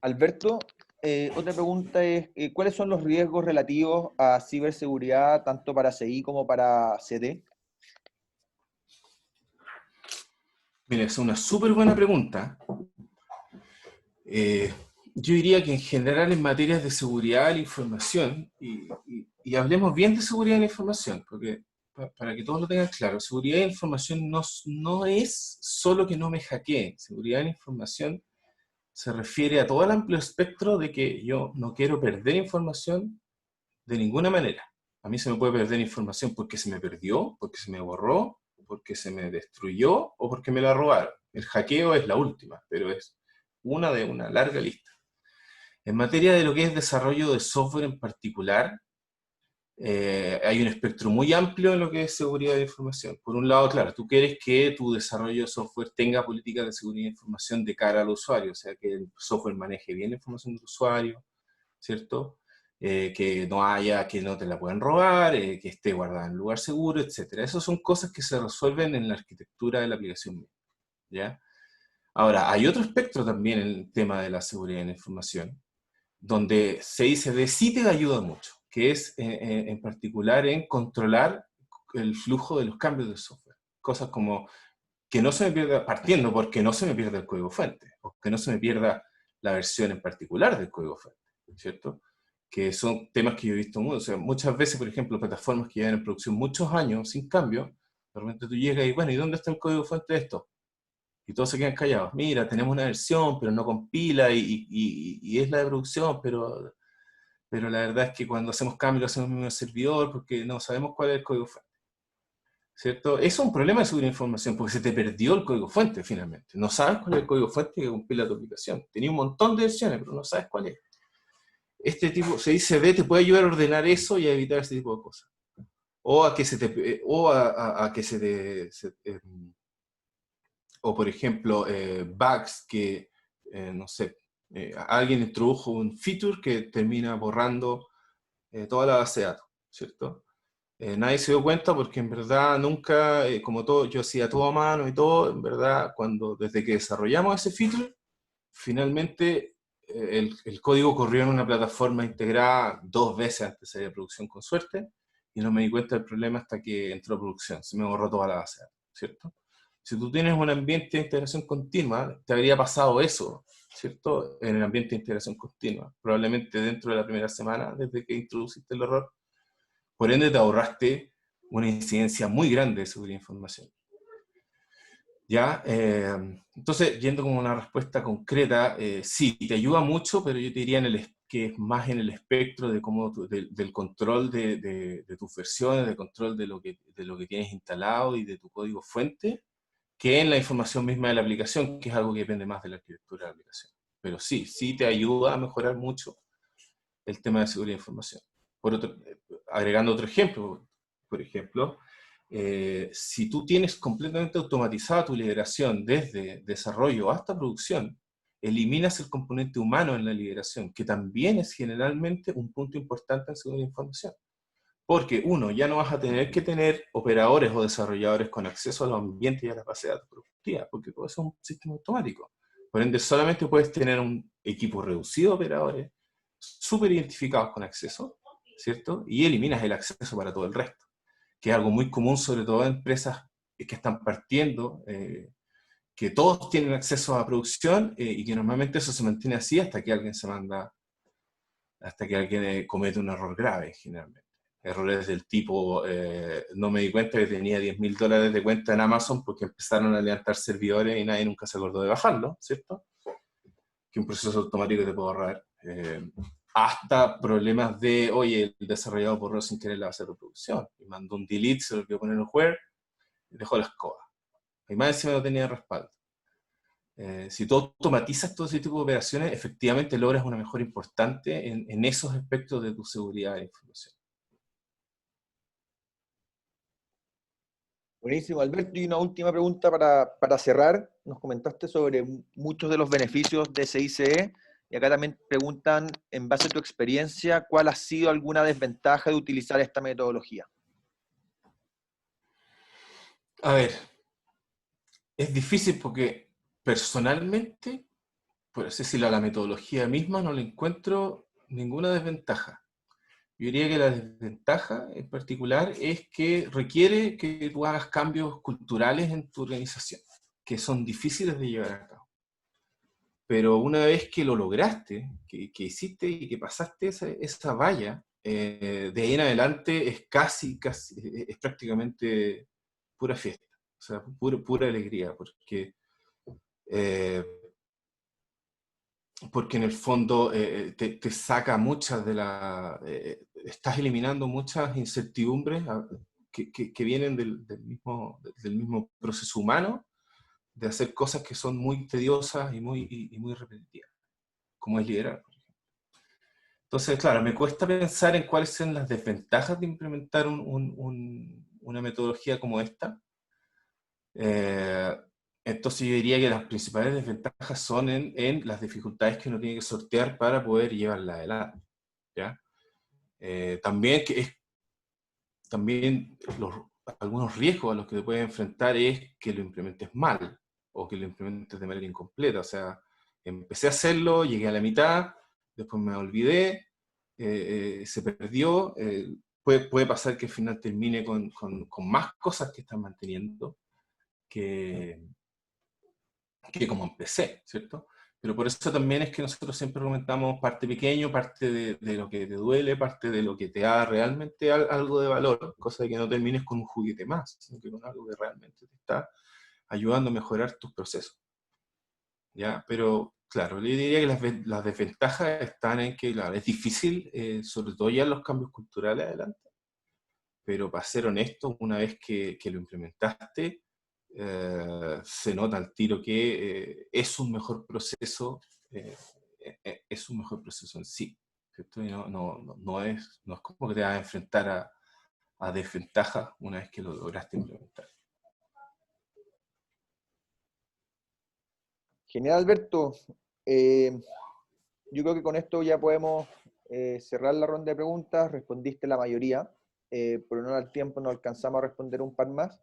Alberto, otra pregunta es, ¿cuáles son los riesgos relativos a ciberseguridad tanto para CI como para CD? Mira, es una súper buena pregunta. Yo diría que en general en materias de seguridad de la información, y hablemos bien de seguridad de la información, porque para que todos lo tengan claro, seguridad de la información no es solo que no me hackeen. Seguridad de la información se refiere a todo el amplio espectro de que yo no quiero perder información de ninguna manera. A mí se me puede perder información porque se me perdió, porque se me borró, porque se me destruyó o porque me la robaron. El hackeo es la última, pero es una de una larga lista. En materia de lo que es desarrollo de software en particular, hay un espectro muy amplio en lo que es seguridad de información. Por un lado, claro, tú quieres que tu desarrollo de software tenga políticas de seguridad de información de cara al usuario, o sea, que el software maneje bien la información del usuario, ¿cierto? Que no te la puedan robar, que esté guardada en un lugar seguro, etcétera. Esas son cosas que se resuelven en la arquitectura de la aplicación, ¿ya? Ahora, hay otro espectro también en el tema de la seguridad de la información, donde se dice de sí te ayuda mucho, que es en particular en controlar el flujo de los cambios del software. Cosas como que no se me pierda, partiendo porque no se me pierda el código fuente, o que no se me pierda la versión en particular del código fuente, ¿cierto? Que son temas que yo he visto mucho. O sea, muchas veces, por ejemplo, plataformas que llevan en producción muchos años sin cambio, de repente tú llegas y, bueno, ¿y dónde está el código fuente de esto? Y todos se quedan callados. Mira, tenemos una versión, pero no compila y es la de producción, pero la verdad es que cuando hacemos cambios lo hacemos en el servidor porque no sabemos cuál es el código fuente. ¿Cierto? Eso es un problema de subir información porque se te perdió el código fuente finalmente. No sabes cuál es el código fuente que compila tu aplicación. Tenía un montón de versiones, pero no sabes cuál es. Este tipo, se dice D, te puede ayudar a ordenar eso y a evitar ese tipo de cosas. O a que se te, o a que se te, o por ejemplo, bugs que, no sé, alguien introdujo un feature que termina borrando toda la base de datos, ¿cierto? Nadie se dio cuenta porque en verdad nunca, como todo, yo hacía todo a mano y todo, en verdad, desde que desarrollamos ese feature, finalmente el código corrió en una plataforma integrada 2 veces antes de salir a producción con suerte, y no me di cuenta del problema hasta que entró a producción, se me borró toda la base de datos, ¿cierto? Si tú tienes un ambiente de integración continua, te habría pasado eso, ¿cierto? En el ambiente de integración continua, probablemente dentro de la primera semana desde que introduciste el error. Por ende, te ahorraste una incidencia muy grande de seguridad de información. ¿Ya? Entonces, yendo como una respuesta concreta, sí, te ayuda mucho, pero yo te diría que es más en el espectro de cómo del control de tus versiones, del control de lo que tienes instalado y de tu código fuente, que en la información misma de la aplicación, que es algo que depende más de la arquitectura de la aplicación. Pero sí, sí te ayuda a mejorar mucho el tema de seguridad de información. Agregando otro ejemplo, por ejemplo, si tú tienes completamente automatizada tu liberación desde desarrollo hasta producción, eliminas el componente humano en la liberación, que también es generalmente un punto importante en seguridad de información. Porque uno, ya no vas a tener que tener operadores o desarrolladores con acceso al ambiente y a la base de datos productiva, porque todo eso es un sistema automático. Por ende, solamente puedes tener un equipo reducido de operadores, súper identificados con acceso, ¿cierto? Y eliminas el acceso para todo el resto, que es algo muy común, sobre todo en empresas que están partiendo, que todos tienen acceso a producción y que normalmente eso se mantiene así hasta que alguien hasta que alguien comete un error grave, generalmente. Errores del tipo, no me di cuenta que tenía $10.000 de cuenta en Amazon porque empezaron a levantar servidores y nadie nunca se acordó de bajarlo, ¿cierto? Que un proceso automático te puede ahorrar. Hasta problemas de, oye, el desarrollador borró sin querer la base de reproducción y mandó un delete, se lo olvidó poner en el where y dejó la escoba. Y más encima no tenía respaldo. Si tú automatizas todo ese tipo de operaciones, efectivamente logras una mejora importante en esos aspectos de tu seguridad de información. Buenísimo, Alberto. Y una última pregunta para cerrar. Nos comentaste sobre muchos de los beneficios de CICE y acá también preguntan, en base a tu experiencia, ¿cuál ha sido alguna desventaja de utilizar esta metodología? A ver, es difícil porque personalmente, por así decirlo, a la metodología misma no le encuentro ninguna desventaja. Yo diría que la desventaja en particular es que requiere que tú hagas cambios culturales en tu organización, que son difíciles de llevar a cabo. Pero una vez que lo lograste, que hiciste y que pasaste esa valla, de ahí en adelante es es prácticamente pura fiesta, o sea, pura alegría, eh, porque en el fondo te saca muchas de estás eliminando muchas incertidumbres que vienen del mismo proceso humano de hacer cosas que son muy tediosas y muy repetitivas, como es liderar. Entonces, claro, me cuesta pensar en cuáles son las desventajas de implementar una metodología como esta. Eh, entonces yo diría que las principales desventajas son en las dificultades que uno tiene que sortear para poder llevarla adelante, ¿ya? También también algunos riesgos a los que te puedes enfrentar es que lo implementes mal o que lo implementes de manera incompleta. O sea, empecé a hacerlo, llegué a la mitad, después me olvidé, se perdió. Puede pasar que al final termine con más cosas que están manteniendo que, que como empecé, ¿cierto? Pero por eso también es que nosotros siempre comentamos parte pequeño, parte de lo que te duele, parte de lo que te da realmente algo de valor, cosa de que no termines con un juguete más, sino que con algo que realmente te está ayudando a mejorar tus procesos. ¿Ya? Pero claro, yo diría que las desventajas están en que, claro, es difícil, sobre todo ya los cambios culturales adelante, pero para ser honesto, una vez que lo implementaste, se nota al tiro que es un mejor proceso, es un mejor proceso en sí, ¿cierto? Y no es como que te vas a enfrentar a desventajas una vez que lo lograste implementar. Genial, Alberto. Yo creo que con esto ya podemos cerrar la ronda de preguntas. Respondiste la mayoría. Por honor al tiempo no alcanzamos a responder un par más.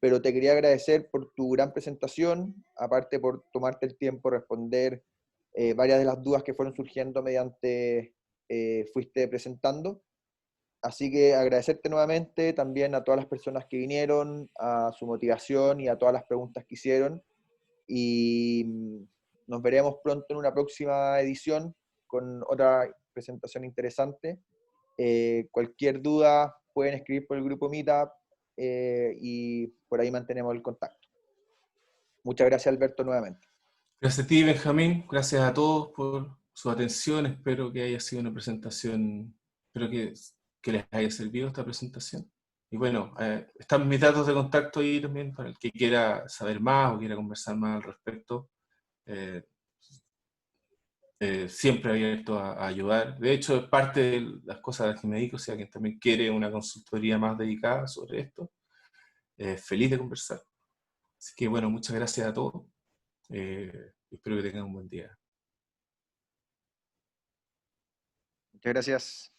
Pero te quería agradecer por tu gran presentación, aparte por tomarte el tiempo de responder varias de las dudas que fueron surgiendo mediante fuiste presentando. Así que agradecerte nuevamente también a todas las personas que vinieron, a su motivación y a todas las preguntas que hicieron. Y nos veremos pronto en una próxima edición con otra presentación interesante. Cualquier duda pueden escribir por el grupo Meetup y por ahí mantenemos el contacto. Muchas gracias, Alberto, nuevamente. Gracias a ti, Benjamín, gracias a todos su atención, espero que haya sido una presentación, espero que les haya servido esta presentación. Y bueno, están mis datos de contacto ahí también para el que quiera saber más o quiera conversar más al respecto. Eh, siempre abierto a ayudar. De hecho, es parte de las cosas a las que me dedico, o sea, quien también quiere una consultoría más dedicada sobre esto, feliz de conversar. Así que bueno, muchas gracias a todos. Espero que tengan un buen día. Muchas gracias.